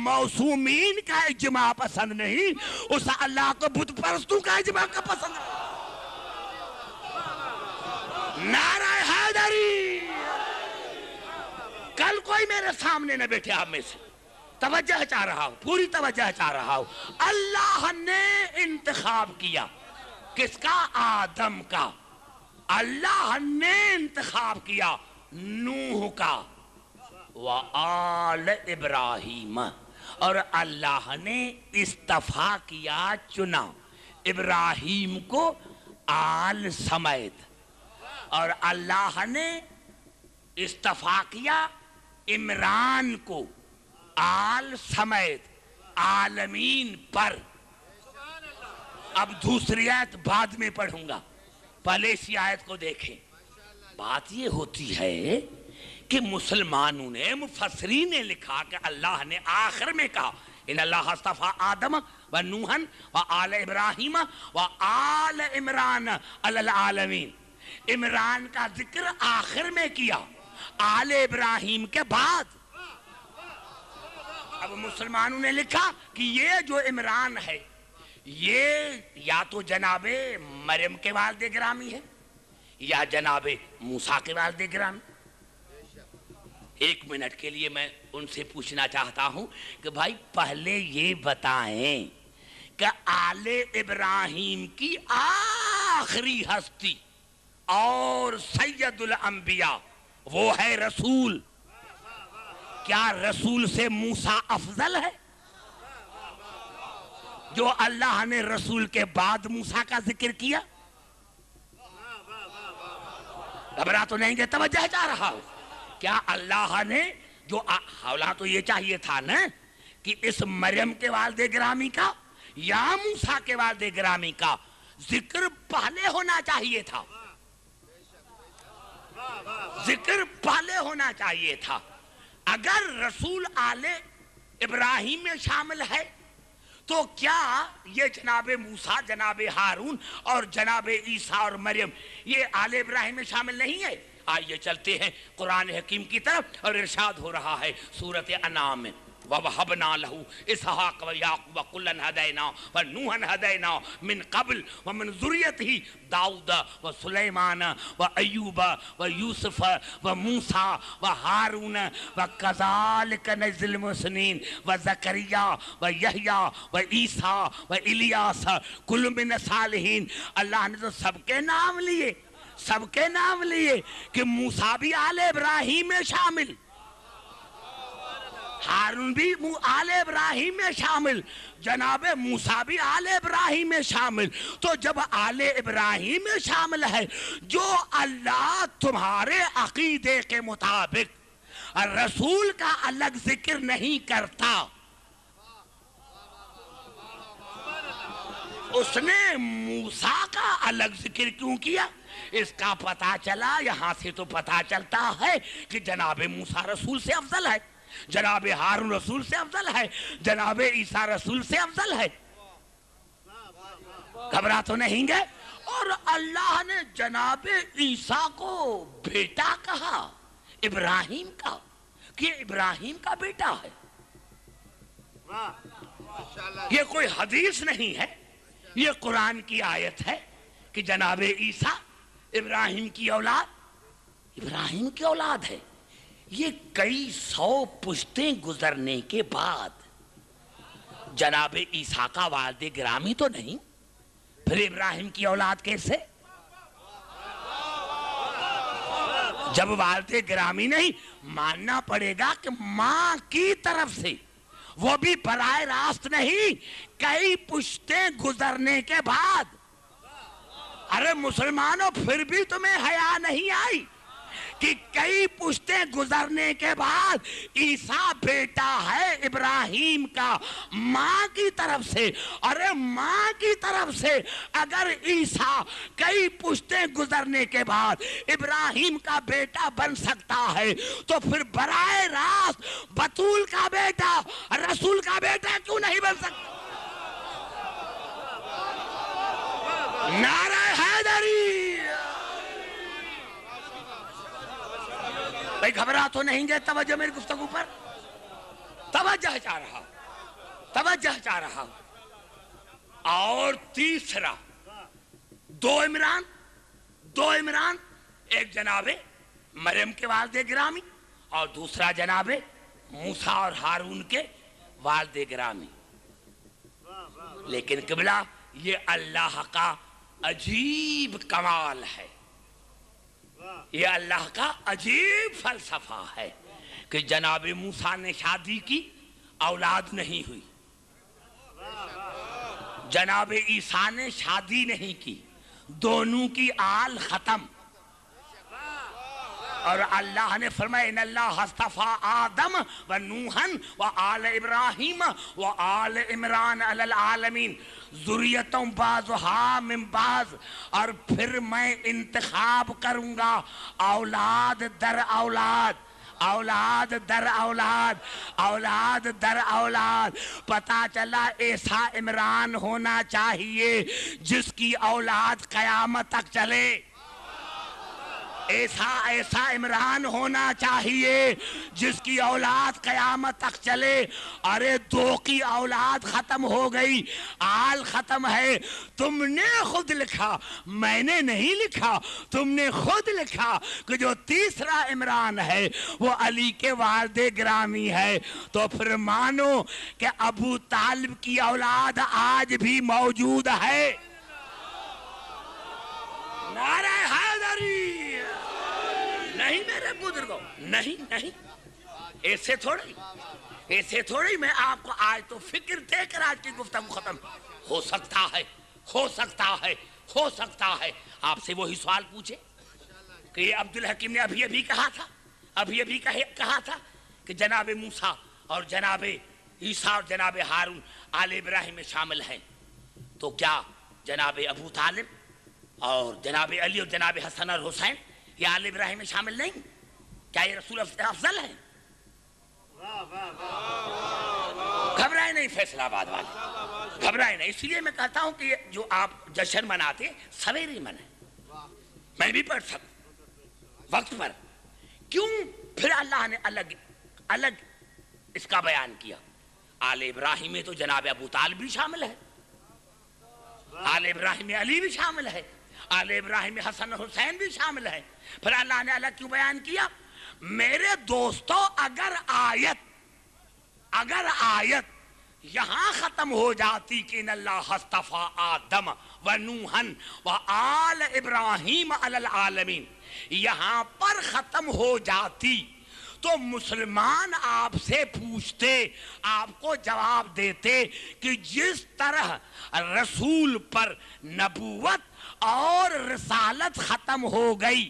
معصومین کا اجماع پسند نہیں، اس اللہ کو بت پرستوں کا اجماع کا پسند نہیں. نعرہ حیدری. کل کوئی میرے سامنے نہ بیٹھے آپ میں سے، توجہ چاہ رہا ہوں، پوری توجہ چاہ رہا ہوں. اللہ نے انتخاب کیا کس کا؟ آدم کا. اللہ نے انتخاب کیا نوح کا وآل ابراہیم. اور اللہ نے استفا کیا، چنا ابراہیم کو آل سمیت. اور اللہ نے استفا کیا عمران کو آل سمیت، عالمین پر. اب دوسری آیت بعد میں پڑھوں گا، پہلے اسی آیت کو دیکھیں. بات یہ ہوتی ہے کہ مسلمانوں نے، مفسرین نے لکھا کہ اللہ نے آخر میں کہا ان اللہ اصطفیٰ آدم و نوحن و آل ابراہیم و آل عمران علی العالمین. عمران کا ذکر آخر میں کیا، آل ابراہیم کے بعد. اب مسلمانوں نے لکھا کہ یہ جو عمران ہے یہ یا تو جناب مریم کے والد گرامی ہے یا جناب موسیٰ کے والد گرامی. 1 منٹ کے لیے میں ان سے پوچھنا چاہتا ہوں کہ بھائی پہلے یہ بتائیں کہ آل ابراہیم کی آخری ہستی اور سید الانبیاء وہ ہے رسول. کیا رسول سے موسیٰ افضل ہے؟ جو اللہ نے رسول کے بعد موسیٰ کا ذکر کیا. گھبرا تو نہیں گے؟ توجہ چاہ رہا ہوں. کیا اللہ نے جو حوالہ تو یہ چاہیے تھا نا کہ اس مریم کے والد گرامی کا یا موسیٰ کے والد گرامی کا ذکر پہلے ہونا چاہیے تھا، ذکر پہلے ہونا چاہیے تھا. اگر رسول آل ابراہیم میں شامل ہے تو کیا یہ جناب موسیٰ، جناب ہارون اور جناب عیسیٰ اور مریم یہ آل ابراہیم میں شامل نہیں ہے؟ آئیے چلتے ہیں قرآن حکیم کی طرف اور ارشاد ہو رہا ہے سورۃ انعام میں وَوَهَبْنَا لَهُ إِسْحَاقَ وَيَعْقُوبَ كُلًّا هَدَيْنَا وَنُوحًا هَدَيْنَا مِنْ قَبْلُ وَمِنْ ذُرِّيَّتِهِ داؤد وسليمان وأيوب ويوسف وموسى وهارون وكذلك نجزي المحسنين وزكريا ويحيى وعيسى وإلياس كل من الصالحين. اللہ نے تو سب کے نام لیے سب کے نام لیے کہ موسیٰ بھی آل ابراہیم میں شامل، ہارون بھی آل ابراہیم میں شامل، جناب موسیٰ بھی آل ابراہیم میں شامل۔ تو جب آل ابراہیم میں شامل ہے، جو اللہ تمہارے عقیدے کے مطابق رسول کا الگ ذکر نہیں کرتا، اس نے موسیٰ کا الگ ذکر کیوں کیا؟ اس کا پتہ چلا، یہاں سے تو پتہ چلتا ہے کہ جناب موسیٰ رسول سے افضل ہے، جناب ہارون رسول سے افضل ہے، جناب عیسیٰ رسول سے افضل ہے۔ گھبرا تو نہیں گے؟ اور اللہ نے جناب عیسیٰ کو بیٹا کہا، ابراہیم کا، کہ ابراہیم کا بیٹا ہے۔ یہ کوئی حدیث نہیں ہے، یہ قرآن کی آیت ہے کہ جناب عیسیٰ ابراہیم کی اولاد ہے۔ یہ کئی سو پشتیں گزرنے کے بعد جناب عیسیٰ کا والد گرامی تو نہیں، پھر ابراہیم کی اولاد کیسے؟ جب والد گرامی نہیں، ماننا پڑے گا کہ ماں کی طرف سے، وہ بھی براہ راست نہیں، کئی پشتیں گزرنے کے بعد۔ ارے مسلمانوں، پھر بھی تمہیں حیا نہیں آئی کہ کئی پشتیں گزرنے کے بعد عیسیٰ بیٹا ہے ابراہیم کا ماں کی طرف سے۔ ارے ماں کی طرف سے اگر عیسیٰ کئی پشتیں گزرنے کے بعد ابراہیم کا بیٹا بن سکتا ہے، تو پھر براہ راست بطول کا بیٹا، رسول کا بیٹا کیوں نہیں بن سکتا؟ نعرہ حیدری! بھئی گھبرا تو نہیں گئے؟ توجہ میری گفتگو پر، توجہ چاہ رہا ہوں۔ اور تیسرا، دو عمران، ایک جناب مریم کے والد گرامی اور دوسرا جناب موسیٰ اور ہارون کے والد گرامی۔ لیکن قبلہ، یہ اللہ کا عجیب کمال ہے، یہ اللہ کا عجیب فلسفہ ہے کہ جناب موسیٰ نے شادی کی، اولاد نہیں ہوئی، جناب عیسیٰ نے شادی نہیں کی، دونوں کی آل ختم۔ اور اللہ نے فرمایا ان اللہ اصطفیٰ آدم و نوحن و آل ابراہیم و آل عمران علی العالمین ذریتوں بعضها من بعض، اور پھر میں انتخاب کروں گا اولاد در اولاد، اولاد در اولاد، اولاد در اولاد۔ پتہ چلا ایسا عمران ہونا چاہیے جس کی اولاد قیامت تک چلے، ایسا عمران ہونا چاہیے جس کی اولاد قیامت تک چلے۔ ارے دو کی اولاد ختم ہو گئی، آل ختم ہے۔ تم نے خود لکھا، میں نے نہیں لکھا، تم نے خود لکھا کہ جو تیسرا عمران ہے وہ علی کے والد گرامی ہے۔ تو پھر مانو کہ ابو طالب کی اولاد آج بھی موجود ہے۔ نعرہ حیدری! نہیں میرے بزرگوں، نہیں، ایسے تھوڑی میں آپ کو آج تو فکر دے کر آج کی گفتگو ختم۔ ہو سکتا ہے آپ سے وہی سوال پوچھے کہ یہ عبدالحکیم نے ابھی کہا تھا کہ جناب موسیٰ اور جناب عیسیٰ اور جناب ہارون آل ابراہیم میں شامل ہیں، تو کیا جناب ابو طالب اور جناب علی اور جناب حسن اور حسین یہ آل ابراہیم میں شامل نہیں؟ کیا یہ رسول افضل ہے؟ گھبرائے نہیں فیصل آباد والے، گھبرائے نہیں۔ اس لیے میں کہتا ہوں کہ جو آپ جشن مناتے سویرے منائیں، میں بھی پڑھ سکتا وقت پر۔ کیوں پھر اللہ نے الگ اس کا بیان کیا؟ آل ابراہیم میں تو جناب ابو طالب بھی شامل ہے، آل ابراہیم میں علی بھی شامل ہے، آل ابراہیم میں حسن حسین بھی شامل ہے۔ پھر اللہ نے الگ کیوں بیان کیا؟ میرے دوستو، اگر آیت یہاں ختم ہو جاتی کہ ان اللہ اصطفیٰ آدم و نوحن و آل ابراہیم علی العالمین، یہاں پر ختم ہو جاتی تو مسلمان آپ سے پوچھتے، آپ کو جواب دیتے کہ جس طرح رسول پر نبوت اور رسالت ختم ہو گئی،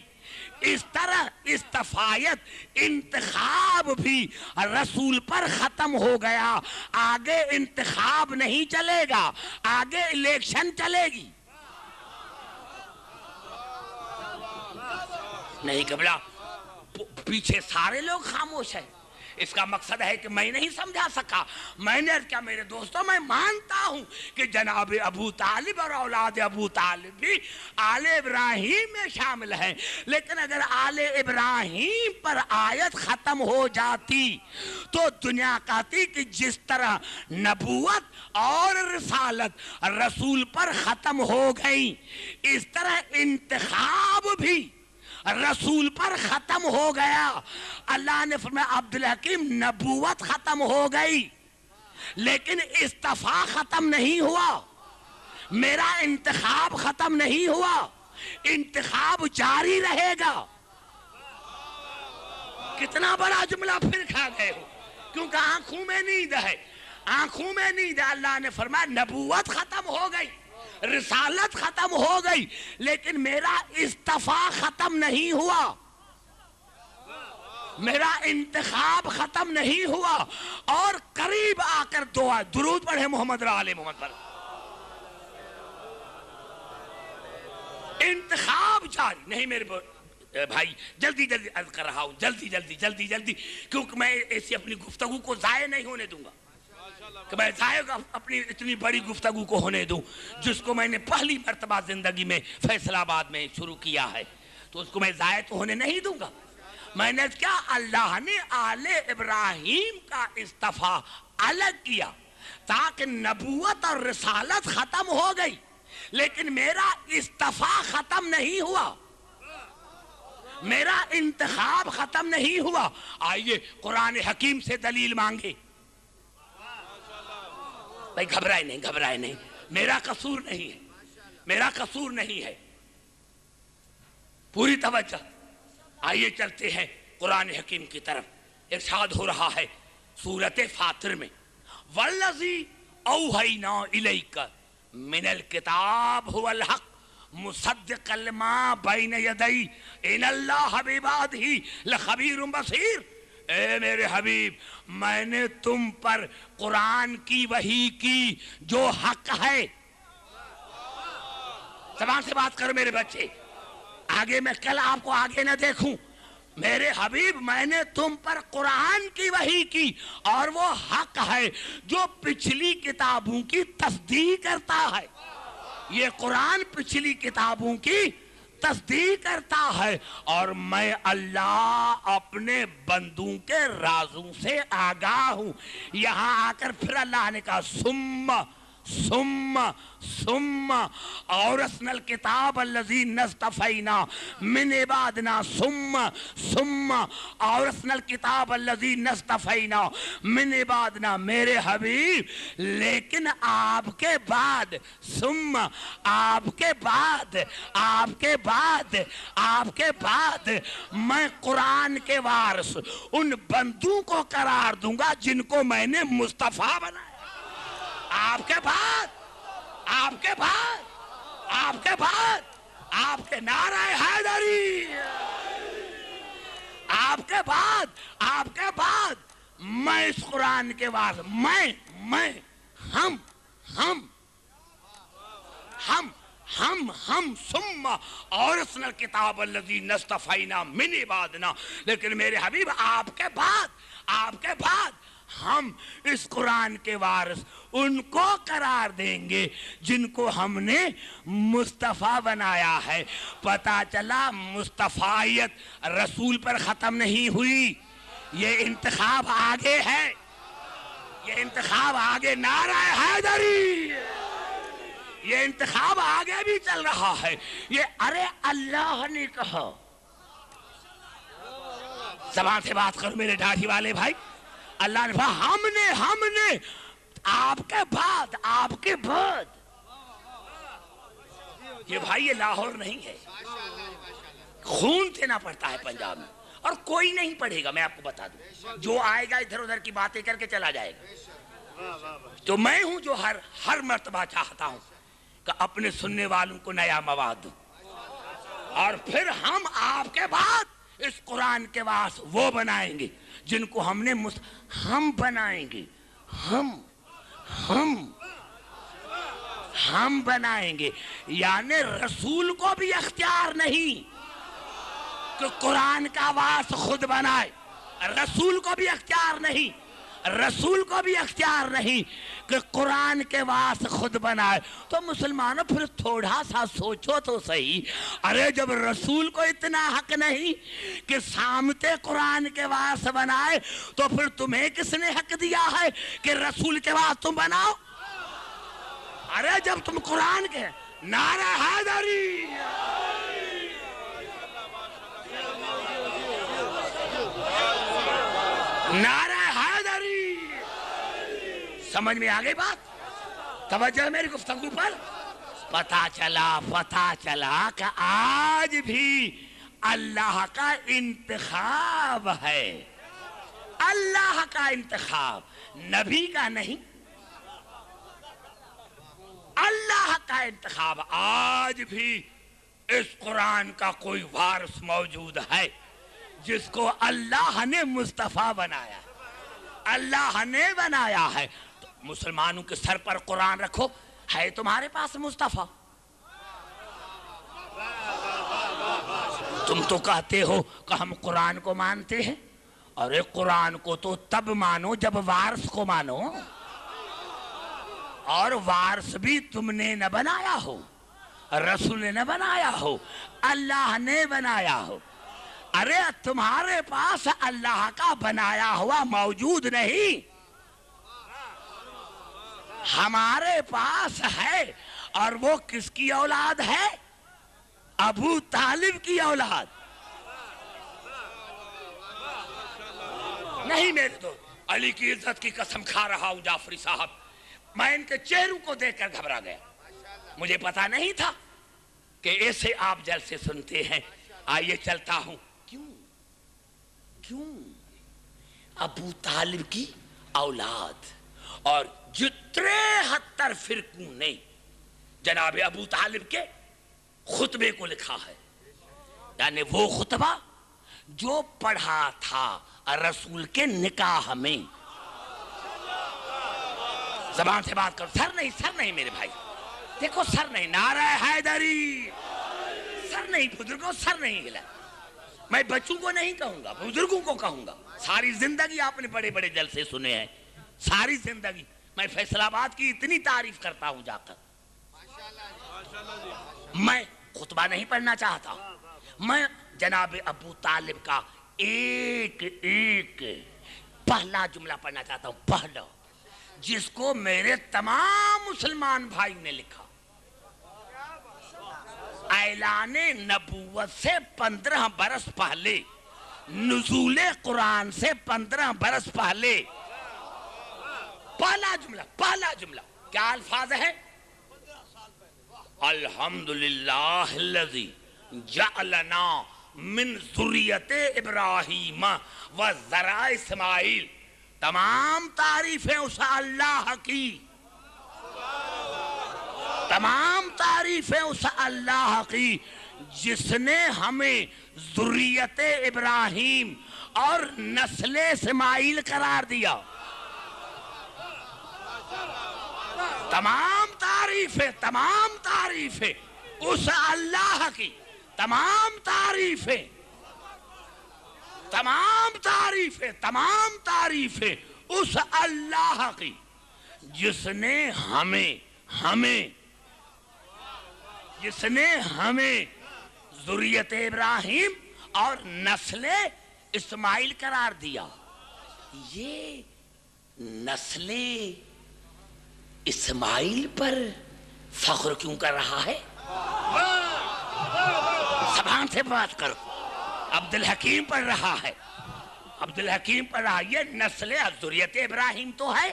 اس طرح استفایت انتخاب بھی رسول پر ختم ہو گیا۔ آگے انتخاب نہیں چلے گا، آگے الیکشن چلے گی۔ نہیں قبلہ، پیچھے سارے لوگ خاموش ہیں۔ اس کا مقصد ہے کہ میں نہیں سمجھا سکا۔ میں نے کیا میرے دوستوں، میں مانتا ہوں کہ جناب ابو طالب اور اولاد ابو طالب بھی آل ابراہیم میں شامل ہیں، لیکن اگر آل ابراہیم پر آیت ختم ہو جاتی تو دنیا کہتی کہ جس طرح نبوت اور رسالت رسول پر ختم ہو گئی، اس طرح انتخاب بھی رسول پر ختم ہو گیا۔ اللہ نے فرمایا عبدالحکیم نبوت ختم ہو گئی لیکن استفاء ختم نہیں ہوا، میرا انتخاب ختم نہیں ہوا، انتخاب جاری رہے گا۔ کتنا بڑا جملہ پھر کھا گئے ہو، کیونکہ آنکھوں میں نیند ہے، آنکھوں میں نیند ہے۔ اللہ نے فرمایا نبوت ختم ہو گئی، رسالت ختم ہو گئی، لیکن میرا استفاء ختم نہیں ہوا، میرا انتخاب ختم نہیں ہوا۔ اور قریب آ کر دعا، درود پڑھے محمد آل محمد پر۔ انتخاب جاری نہیں میرے بھائی، جلدی جلدی عرض کر رہا ہوں، جلدی جلدی جلدی جلدی، کیونکہ میں ایسی اپنی گفتگو کو ضائع نہیں ہونے دوں گا کہ میں ضائع اپنی اتنی بڑی گفتگو کو ہونے دوں جس کو میں نے پہلی مرتبہ زندگی میں فیصل آباد میں شروع کیا ہے، تو اس کو میں ضائع تو ہونے نہیں دوں گا۔ میں نے کیا، اللہ نے آل ابراہیم کا استفاء الگ کیا تاکہ نبوت اور رسالت ختم ہو گئی، لیکن میرا استفاء ختم نہیں ہوا، میرا انتخاب ختم نہیں ہوا۔ آئیے قرآن حکیم سے دلیل مانگے۔ بھائی گھبرائے نہیں، گھبرائے نہیں، میرا قصور نہیں ہے، میرا قصور نہیں ہے، پوری توجہ۔ آئیے چلتے ہیں قرآن حکیم کی طرف۔ ارشاد ہو رہا ہے سورۃ فاطر میں، وَالَّذِي أَوْحَيْنَا إِلَيْكَ مِنَ الْكِتَابِ هُوَ الْحَقُّ مُصَدِّقًا لِمَا بَيْنَ يَدَيْهِ إِنَّ اللَّهَ بِعِبَادِهِ لَخَبِيرٌ بَصِيرٌ۔ اے میرے حبیب، میں نے تم پر قرآن کی وحی کی جو حق ہے۔ زبان سے بات کرو میرے بچے، آگے میں کل آپ کو آگے نہ دیکھوں۔ میرے حبیب، میں نے تم پر قرآن کی وحی کی اور وہ حق ہے جو پچھلی کتابوں کی تصدیق کرتا ہے۔ یہ قرآن پچھلی کتابوں کی تصدیق کرتا ہے، اور میں اللہ اپنے بندوں کے رازوں سے آگاہ ہوں۔ یہاں آ کر پھر اللہ نے کہا ثم اورثنا الکتاب الذین اصطفینا من عبادنا ثم اورثنا الکتاب الذین اصطفینا من عبادنا۔ میرے حبیب، لیکن آپ کے بعد آپ کے بعد میں قرآن کے وارث ان بندوں کو قرار دوں گا جن کو میں نے مصطفیٰ بنایا۔ آپ کے نعرہ حیدری، آپ کے بعد میں اس قرآن کے وارث، ہم ثم اورثنا الکتاب الذین اصطفینا من عبادنا۔ لیکن میرے حبیب، آپ کے بعد ہم اس قرآن کے وارث ان کو قرار دیں گے جن کو ہم نے مصطفیٰ بنایا ہے۔ پتہ چلا مصطفیت رسول پر ختم نہیں ہوئی، یہ انتخاب آگے ہے، یہ انتخاب آگے، نعرہ حیدری، یہ انتخاب آگے بھی چل رہا ہے۔ یہ ارے اللہ نے کہا، زبان سے بات کرو میرے داڑھی والے بھائی، اللہ نے کہا ہم نے آپ کے بعد یہ بھائی یہ لاہور نہیں ہے، خون دینا پڑتا ہے پنجاب میں، اور کوئی نہیں پڑھے گا، میں آپ کو بتا دوں، جو آئے گا ادھر ادھر کی باتیں کر کے چلا جائے گا۔ تو میں ہوں جو ہر مرتبہ چاہتا ہوں کہ اپنے سننے والوں کو نیا مواد دوں، اور پھر ہم آپ کے بعد اس قرآن کے واسطے وہ بنائیں گے جن کو ہم بنائیں گے، ہم بنائیں گے، یعنی رسول کو بھی اختیار نہیں کہ قرآن کا واسطہ خود بنائے، رسول کو بھی اختیار نہیں کہ قرآن کے واسطے خود بنائے۔ تو مسلمانوں پھر تھوڑا سا سوچو تو صحیح، ارے جب رسول کو اتنا حق نہیں کہ سامتے قرآن کے واسطے بنائے، تو پھر تمہیں کس نے حق دیا ہے کہ رسول کے واسطے تم بناؤ؟ ارے جب تم قرآن کے نعرہ حیدری، نعرہ حیدری، سمجھ میں آگئی بات؟ توجہ ہے میری گفتگو پر؟ پتہ چلا کہ آج بھی اللہ کا انتخاب ہے، اللہ کا انتخاب، نبی کا نہیں، اللہ کا انتخاب۔ آج بھی اس قرآن کا کوئی وارث موجود ہے جس کو اللہ نے مصطفیٰ بنایا، اللہ نے بنایا ہے۔ تو مسلمانوں کے سر پر قرآن رکھو، ہے تمہارے پاس مصطفیٰ؟ تم تو کہتے ہو کہ ہم قرآن کو مانتے ہیں، اور ایک قرآن کو تو تب مانو جب وارث کو مانو، اور وارث بھی تم نے نہ بنایا ہو، رسول نے نہ بنایا ہو، اللہ نے بنایا ہو۔ ارے تمہارے پاس اللہ کا بنایا ہوا موجود نہیں، ہمارے پاس ہے، اور وہ کس کی اولاد ہے؟ ابو طالب کی اولاد نہیں میرے دوست۔ علی کی عزت کی قسم کھا رہا ہوں جعفری صاحب، میں ان کے چہروں کو دیکھ کر گھبرا گیا، مجھے پتا نہیں تھا کہ ایسے آپ جلسے سنتے ہیں۔ آئیے چلتا ہوں۔ کیوں ابو طالب کی اولاد، اور جتنے 73 فرقوں نے جناب ابو طالب کے خطبے کو لکھا ہے، یعنی وہ خطبہ جو پڑھا تھا رسول کے نکاح میں۔ زبان سے بات کرو، سر نہیں میرے بھائی، دیکھو سر نہیں، نعرہ حیدری، سر نہیں بزرگوں، سر نہیں ہلا۔ میں بچوں کو نہیں کہوں گا، بزرگوں کو کہوں گا۔ ساری زندگی آپ نے بڑے بڑے جلسے سنے ہیں، ساری زندگی میں فیصل آباد کی اتنی تعریف کرتا ہوں جا کر۔ میں خطبہ نہیں پڑھنا چاہتا، میں جناب ابو طالب کا ایک پہلا جملہ پڑھنا چاہتا ہوں، پہلا، جس کو میرے تمام مسلمان بھائی نے لکھا۔ اعلان نبوت سے 15 برس پہلے، نزول قرآن سے 15 برس پہلے، پہلا جملہ کیا الفاظ ہے؟ الحمدللہ الذی جعلنا من ذریت ابراہیم و ذرا اسماعیل۔ تمام تعریفیں اس اللہ کی، تمام تعریفیں اس اللہ کی جس نے ہمیں ذریت ابراہیم اور نسل اسماعیل قرار دیا۔ تمام تعریفیں اس اللہ کی، تمام تعریفیں اس اللہ کی جس نے ہمیں ذریت ابراہیم اور نسل اسماعیل قرار دیا۔ یہ نسل اسماعیل پر فخر کیوں کر رہا ہے؟ زبان سے بات کرو۔ عبدالحکیم پڑھ رہا ہے، یہ نسل ذریت ابراہیم تو ہے،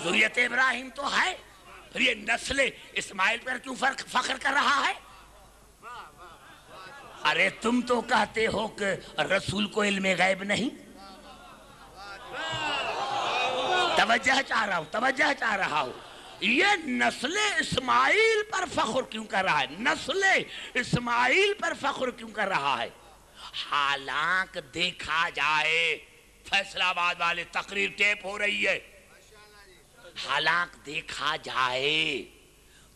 ذریت ابراہیم تو ہے، پھر یہ نسل اسماعیل پر کیوں فخر کر رہا ہے؟ ارے تم تو کہتے ہو کہ رسول کو علم غیب نہیں. توجہ چاہ رہا ہوں. یہ نسل اسماعیل پر فخر کیوں کر رہا ہے؟ نسل اسماعیل پر فخر کیوں کر رہا ہے؟ حالانکہ دیکھا جائے، فیصل آباد والے تقریر ٹیپ ہو رہی ہے، حالانکہ دیکھا جائے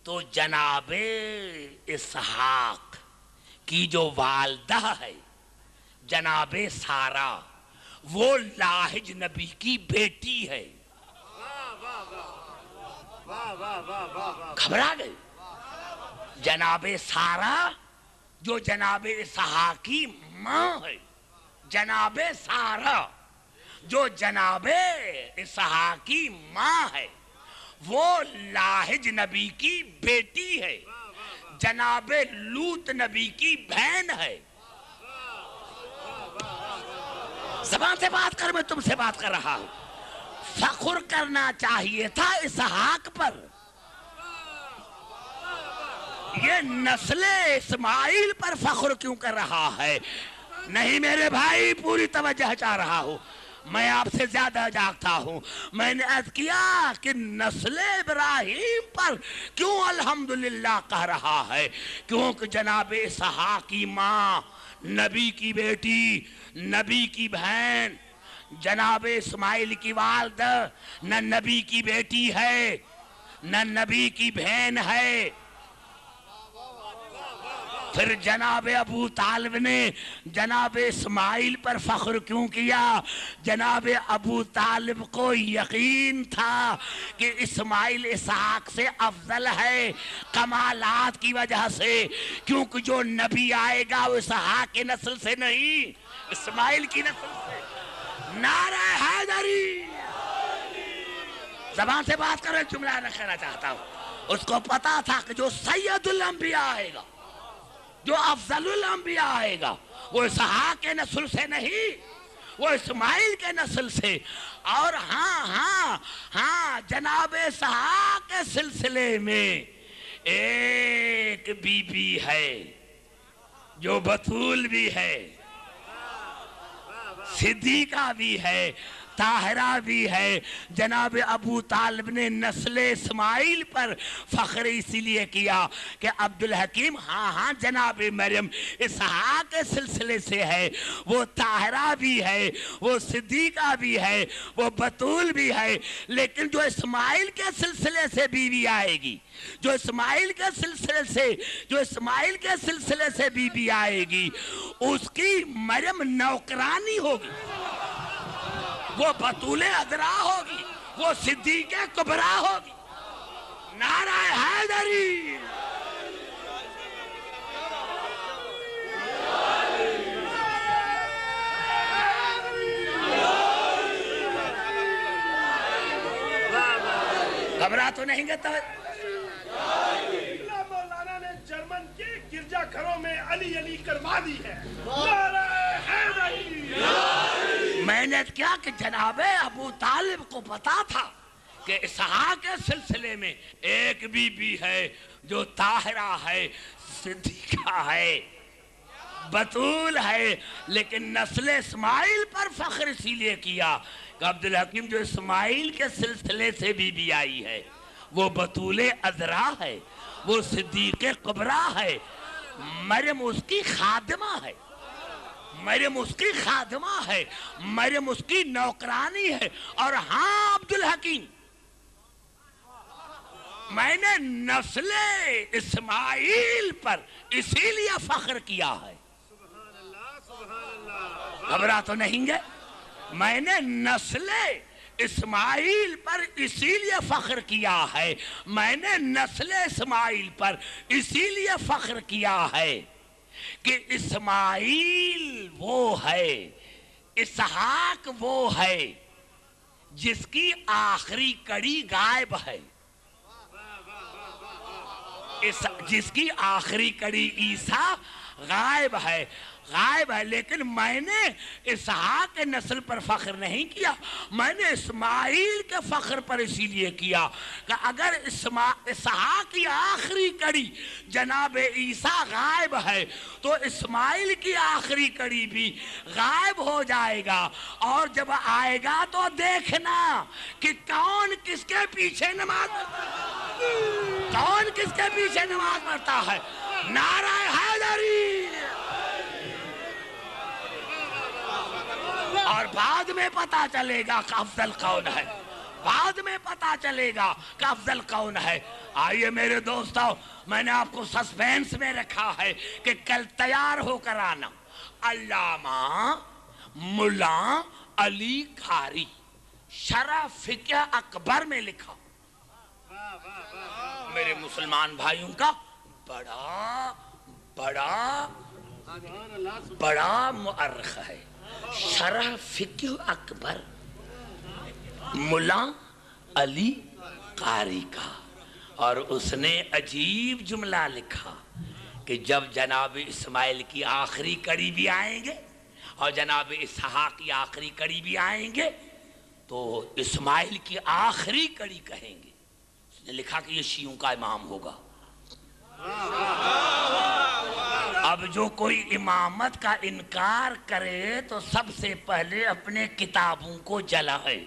تو جناب اسحاق کی جو والدہ ہے جناب سارا، وہ لاحج نبی کی بیٹی ہے. گھبرا گئے؟ جناب سارا جو جناب اسحاق کی ماں ہے، جناب سارا جو جناب اسحاق کی ماں ہے، وہ لاحج نبی کی بیٹی ہے، جناب لوط نبی کی بہن ہے. زبان سے بات کر، میں تم سے بات کر رہا ہوں. فخر کرنا چاہیے تھا اسحاق پر. یہ نسل اسماعیل پر فخر کیوں کر رہا ہے؟ نہیں میرے بھائی، پوری توجہ چاہ رہا ہوں، میں آپ سے زیادہ جاگتا ہوں. میں نے عرض کیا کہ نسل ابراہیم پر کیوں الحمدللہ کہہ رہا ہے؟ کیونکہ جناب اسحاق کی ماں، نبی کی بیٹی، نبی کی بہن، جناب اسماعیل کی والدہ نہ نبی کی بیٹی ہے نہ نبی کی بہن ہے. پھر جناب ابو طالب نے جناب اسماعیل پر فخر کیوں کیا؟ جناب ابو طالب کو یقین تھا کہ اسماعیل اسحاق سے افضل ہے کمالات کی وجہ سے، کیونکہ جو نبی آئے گا وہ اسحاق کی نسل سے نہیں، اسماعیل کی نسل سے. نعرہ حیدری! زبان سے بات کر رہے، جملہ نہ کہنا چاہتا ہوں. اس کو پتا تھا کہ جو سید الانبیاء آئے گا، جو افضل الانبیاء آئے گا، وہ اسحاق کے نسل سے نہیں، وہ اسماعیل کے نسل سے. اور ہاں جناب اسحاق کے سلسلے میں ایک بی بی ہے جو بطول بھی ہے، صدیقہ بھی ہے، طاہرہ بھی ہے. جناب ابو طالب نے نسل اسماعیل پر فخر اسی لیے کیا کہ عبدالحکیم ہاں جناب مریم اسحاق کے سلسلے سے ہے، وہ طاہرہ بھی ہے، وہ صدیقہ بھی ہے، وہ بطول بھی ہے. لیکن جو اسماعیل کے سلسلے سے بیوی آئے گی، جو اسماعیل کے سلسلے سے بیوی آئے گی، اس کی مریم نوکرانی ہوگی، وہ بطول ادرا ہوگی، وہ صدیق کبریٰ ہوگی. نعرہ حیدری! گھبرا تو نہیں گا؟ مولانا نے جرمن کے گرجا گھروں میں علی علی کروا دی ہے. نعرہ حیدری! میں نے کیا کہ جناب ابو طالب کو پتا تھا کہ اسحاق کے سلسلے میں ایک بی بی ہے جو طاہرہ ہے، صدیقہ ہے، بطول ہے. لیکن نسل اسماعیل پر فخر اسی لیے کیا کہ عبدالحکیم جو اسماعیل کے سلسلے سے بی بی آئی ہے، وہ بطول ازرا ہے، وہ صدیق کبریٰ ہے. مریم اس کی خادمہ ہے، مریم اس کی خادمہ ہے، مریم اس کی نوکرانی ہے. اور ہاں عبدالحکیم، میں نے نسل اسماعیل پر اسی لیے فخر کیا ہے. گھبرا تو نہیں گے؟ میں نے نسل اسماعیل پر اسی لیے فخر کیا ہے، میں نے نسل اسماعیل پر اسی لیے فخر کیا ہے کہ اسماعیل وہ ہے، اسحاق وہ ہے جس کی آخری کڑی غائب ہے، جس کی آخری کڑی عیسیٰ غائب ہے، غائب ہے، لیکن میں نے اسحاق کے نسل پر فخر نہیں کیا، میں نے اسماعیل کے فخر پر اسی لیے کیا کہ اگر اسحاق کی آخری کڑی جناب عیسیٰ غائب ہے تو اسماعیل کی آخری کڑی بھی غائب ہو جائے گا، اور جب آئے گا تو دیکھنا کہ کون کس کے پیچھے نماز پڑھتا ہے۔ نعرہ حیدری! اور بعد میں پتا چلے گا کہ افضل کون ہے، بعد میں پتا چلے گا کہ افضل کون ہے۔ آئیے میرے دوستو، میں نے آپ کو سسپینس میں رکھا ہے کہ کل تیار ہو کر آنا۔ علامہ ملا علی قاری شرح فقہ اکبر میں لکھا، میرے مسلمان بھائیوں کا بڑا مؤرخ ہے، شرح فقہ اکبر ملا علی قاری کا، اور اس نے عجیب جملہ لکھا کہ جب جناب اسماعیل کی آخری کڑی بھی آئیں گے اور جناب اسحاق کی آخری کڑی بھی آئیں گے تو اسماعیل کی آخری کڑی کہیں گے۔ اس نے لکھا کہ یہ شیعوں کا امام ہوگا۔ اب جو کوئی امامت کا انکار کرے تو سب سے پہلے اپنے کتابوں کو جلائے۔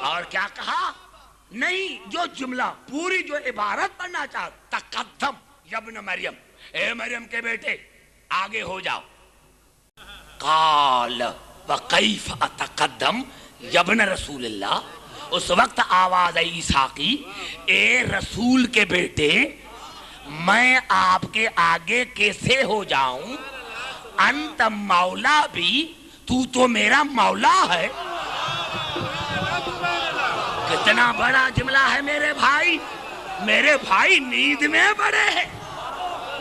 اور کیا کہا؟ نہیں، جو جملہ پوری جو عبارت پڑھنا چاہتا، تقدم یابن مریم، اے مریم کے بیٹے آگے ہو جاؤ۔ قال وکیف اتقدم یابن رسول اللہ، اس وقت آواز عیسیٰ کی، اے رسول کے بیٹے میں آپ کے آگے کیسے ہو جاؤں؟ انت مولا بھی، تو میرا مولا ہے۔ کتنا بڑا جملہ ہے میرے بھائی نیند میں بڑے ہیں۔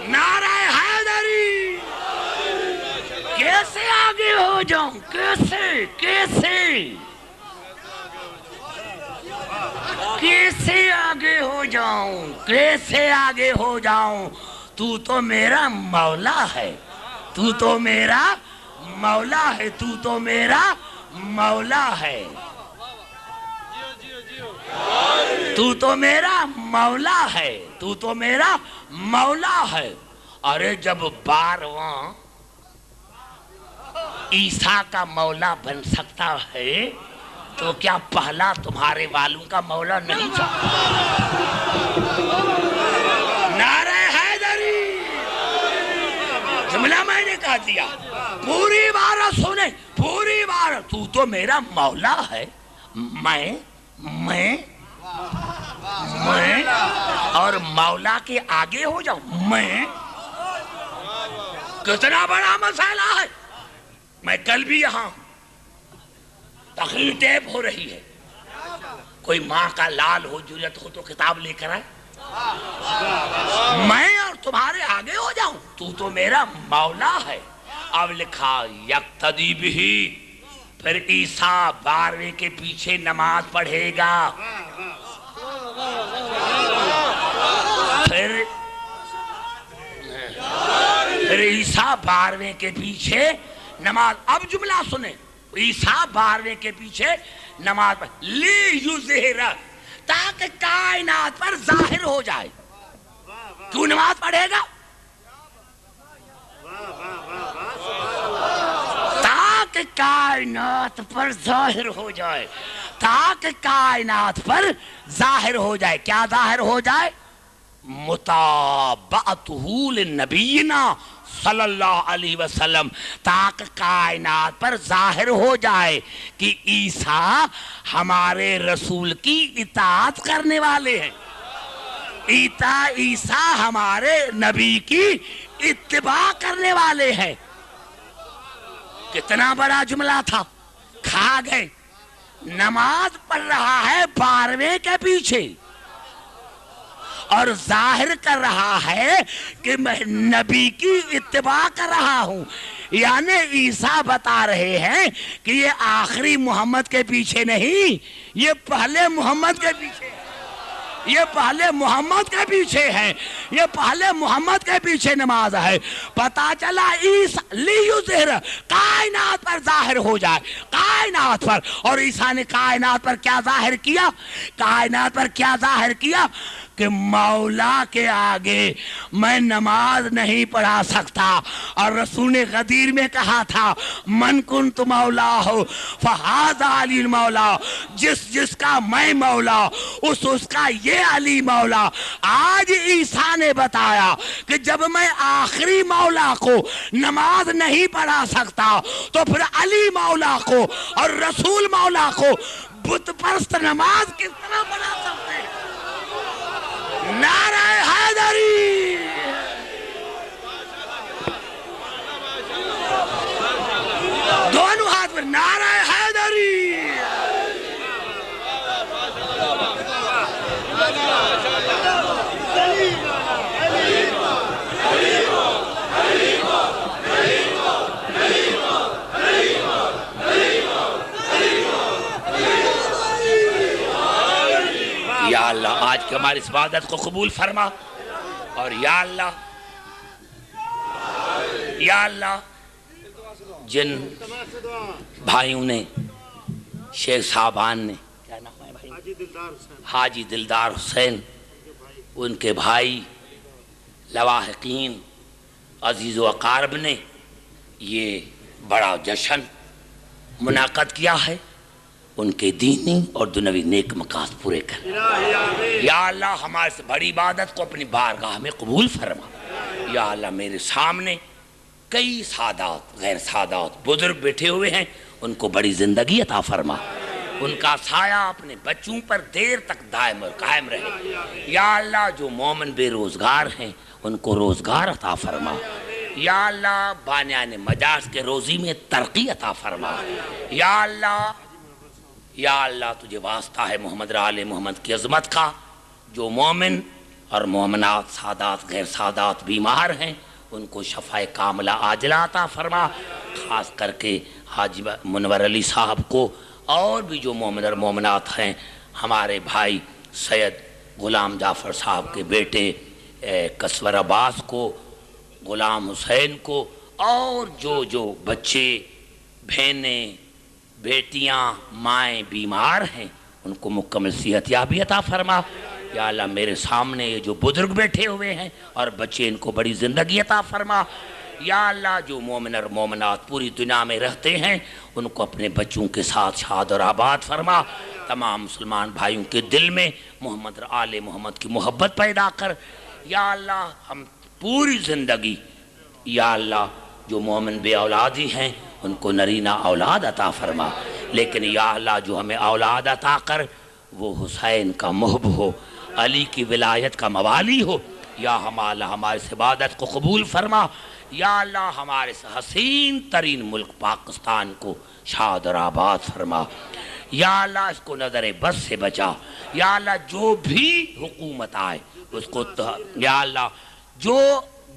نعرہ حیدری! کیسے آگے ہو جاؤں؟ کیسے آگے ہو جاؤں؟ تو میرا مولا ہے، تو میرا مولا ہے۔ ارے جب 12واں عیسیٰ کا مولا بن سکتا ہے تو کیا پہلا تمہارے والوں کا مولا نہیں تھا؟ نعرہ حیدری! جملہ میں نے کہا دیا، پوری بار سنیں، پوری بار۔ تو میرا مولا ہے، میں اور مولا کے آگے ہو جاؤں میں؟ کتنا بڑا مسئلہ ہے۔ میں کل بھی یہاں تقریر ٹیپ ہو رہی ہے، کوئی ماں کا لال ہو، جرأت ہو تو کتاب لے کر آئے، میں اور تمہارے آگے ہو جاؤں؟ تو میرا مولا ہے۔ اب لکھا یقتدی بھی، پھر عیسیٰ 12ویں کے پیچھے نماز پڑھے گا، پھر عیسیٰ 12ویں کے پیچھے نماز۔ اب جملہ سنیں، عیسیٰ 12ویں کے پیچھے نماز پڑھ لی یظہر، تاکہ کائنات پر ظاہر ہو جائے۔ کیوں نماز پڑھے گا؟ تاکہ کائنات پر ظاہر ہو جائے، کیا ظاہر ہو جائے؟ متابعتہ لنبینا صلی اللہ علیہ وسلم، تاکہ کائنات پر ظاہر ہو جائے کہ عیسیٰ ہمارے رسول کی اطاعت کرنے والے ہیں، عیسیٰ ہمارے نبی کی اتباع کرنے والے ہیں۔ کتنا بڑا جملہ تھا، کھا گئے۔ نماز پڑھ رہا ہے 12ویں کے پیچھے اور ظاہر کر رہا ہے کہ میں نبی کی اتباع کر رہا ہوں، یعنی عیسیٰ بتا رہے ہیں کہ یہ آخری محمد کے پیچھے نہیں، یہ پہلے محمد کے پیچھے۔ یہ پہلے محمد کے پیچھے ہے، یہ پہلے محمد کے پیچھے نماز ہے۔ پتا چلا عیسیٰ لیظہر کائنات پر ظاہر ہو جائے، کائنات پر، اور عیسیٰ نے کائنات پر کیا ظاہر کیا؟ کائنات پر کیا ظاہر کیا؟ کہ مولا کے آگے میں نماز نہیں پڑھا سکتا، اور رسول نے غدیر میں کہا تھا من کنت مولا ہو فہذا علی مولا، جس کا میں مولا اس کا یہ علی مولا۔ آج عیسیٰ نے بتایا کہ جب میں آخری مولا کو نماز نہیں پڑھا سکتا تو پھر علی مولا کو اور رسول مولا کو بت پرست نماز کس طرح پڑھا سکتے ہیں؟ نعرہ حیدری، دونوں ہاتھ پر نعرہ حیدری۔ یا اللہ آج کی ہماری اس عبادت کو قبول فرما، اور یا اللہ جن بھائیوں نے، شیخ صاحبان نے، کیا نام ہے بھائی؟ حاجی دلدار حسین، ان کے بھائی لواحقین عزیز و اقارب نے یہ بڑا جشن منعقد کیا ہے، ان کے دینی اور دنیوی نیک مقاصد پورے کر۔ یا اللہ ہمارے سے بڑی عبادت کو اپنی بارگاہ میں قبول فرما۔ یا اللہ میرے سامنے کئی سادات، غیر سادات بزرگ بیٹھے ہوئے ہیں، ان کو بڑی زندگی عطا فرما، ان کا سایہ اپنے بچوں پر دیر تک دائم اور قائم رہے۔ یا اللہ جو مومن بے روزگار ہیں ان کو روزگار عطا فرما۔ یا اللہ بانیان مجاز کے روزی میں ترقی عطا فرما۔ یا اللہ تجھے واسطہ ہے محمد آل محمد کی عظمت کا، جو مومن اور مومنات، سادات غیر سادات بیمار ہیں ان کو شفاء کاملہ عاجلہ عطا فرما، خاص کر کے حاجی منور علی صاحب کو، اور بھی جو مومن اور مومنات ہیں، ہمارے بھائی سید غلام جعفر صاحب کے بیٹے کسور عباس کو، غلام حسین کو، اور جو بچے، بہنیں، بیٹیاں، مائیں بیمار ہیں ان کو مکمل صحت یابی عطا فرما۔ یا اللہ میرے سامنے یہ جو بزرگ بیٹھے ہوئے ہیں اور بچے، ان کو بڑی زندگی عطا فرما۔ یا اللہ جو مومن اور مومنات پوری دنیا میں رہتے ہیں ان کو اپنے بچوں کے ساتھ شاد اور آباد فرما۔ تمام مسلمان بھائیوں کے دل میں محمد آل محمد کی محبت پیدا کر۔ یا اللہ ہم پوری زندگی، یا اللہ جو مومن بے اولادی ہیں ان کو نرینہ اولاد عطا فرما، لیکن یا اللہ جو ہمیں اولاد عطا کر وہ حسین کا محب ہو، علی کی ولایت کا موالی ہو۔ یا ہمارے اس عبادت کو قبول فرما۔ یا اللہ ہمارے اس حسین ترین ملک پاکستان کو شاد اور آباد فرما۔ یا اللہ اس کو نظر بد سے بچا۔ یا اللہ جو بھی حکومت آئے اس کو، یا اللہ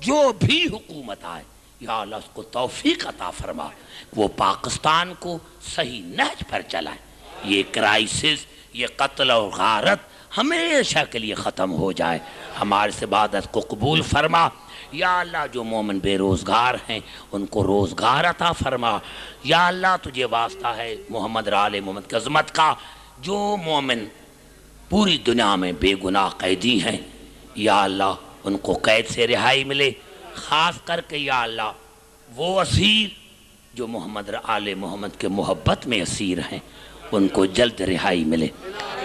جو بھی حکومت آئے یا اللہ اس کو توفیق عطا فرما، وہ پاکستان کو صحیح نہج پر چلائے، یہ کرائسس، یہ قتل اور غارت ہمیشہ کے لیے ختم ہو جائے۔ ہمارے اس عبادت کو قبول فرما۔ یا اللہ جو مومن بے روزگار ہیں ان کو روزگار عطا فرما۔ یا اللہ تجھے واسطہ ہے محمد آل محمد کی عظمت کا، جو مومن پوری دنیا میں بے گناہ قیدی ہیں یا اللہ ان کو قید سے رہائی ملے، خاص کر کے یا اللہ وہ اسیر جو محمد آل محمد کے محبت میں اسیر ہیں ان کو جلد رہائی ملے۔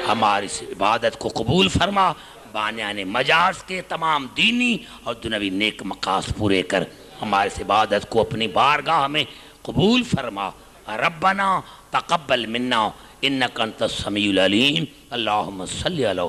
ہماری اس عبادت کو قبول فرما، بانیان مجاز کے تمام دینی اور دنیوی نیک مقاصد پورے کر، ہماری اس عبادت کو اپنی بارگاہ میں قبول فرما۔ ربنا تقبل منا انک انت السمیع العلیم، اللہم صلی علی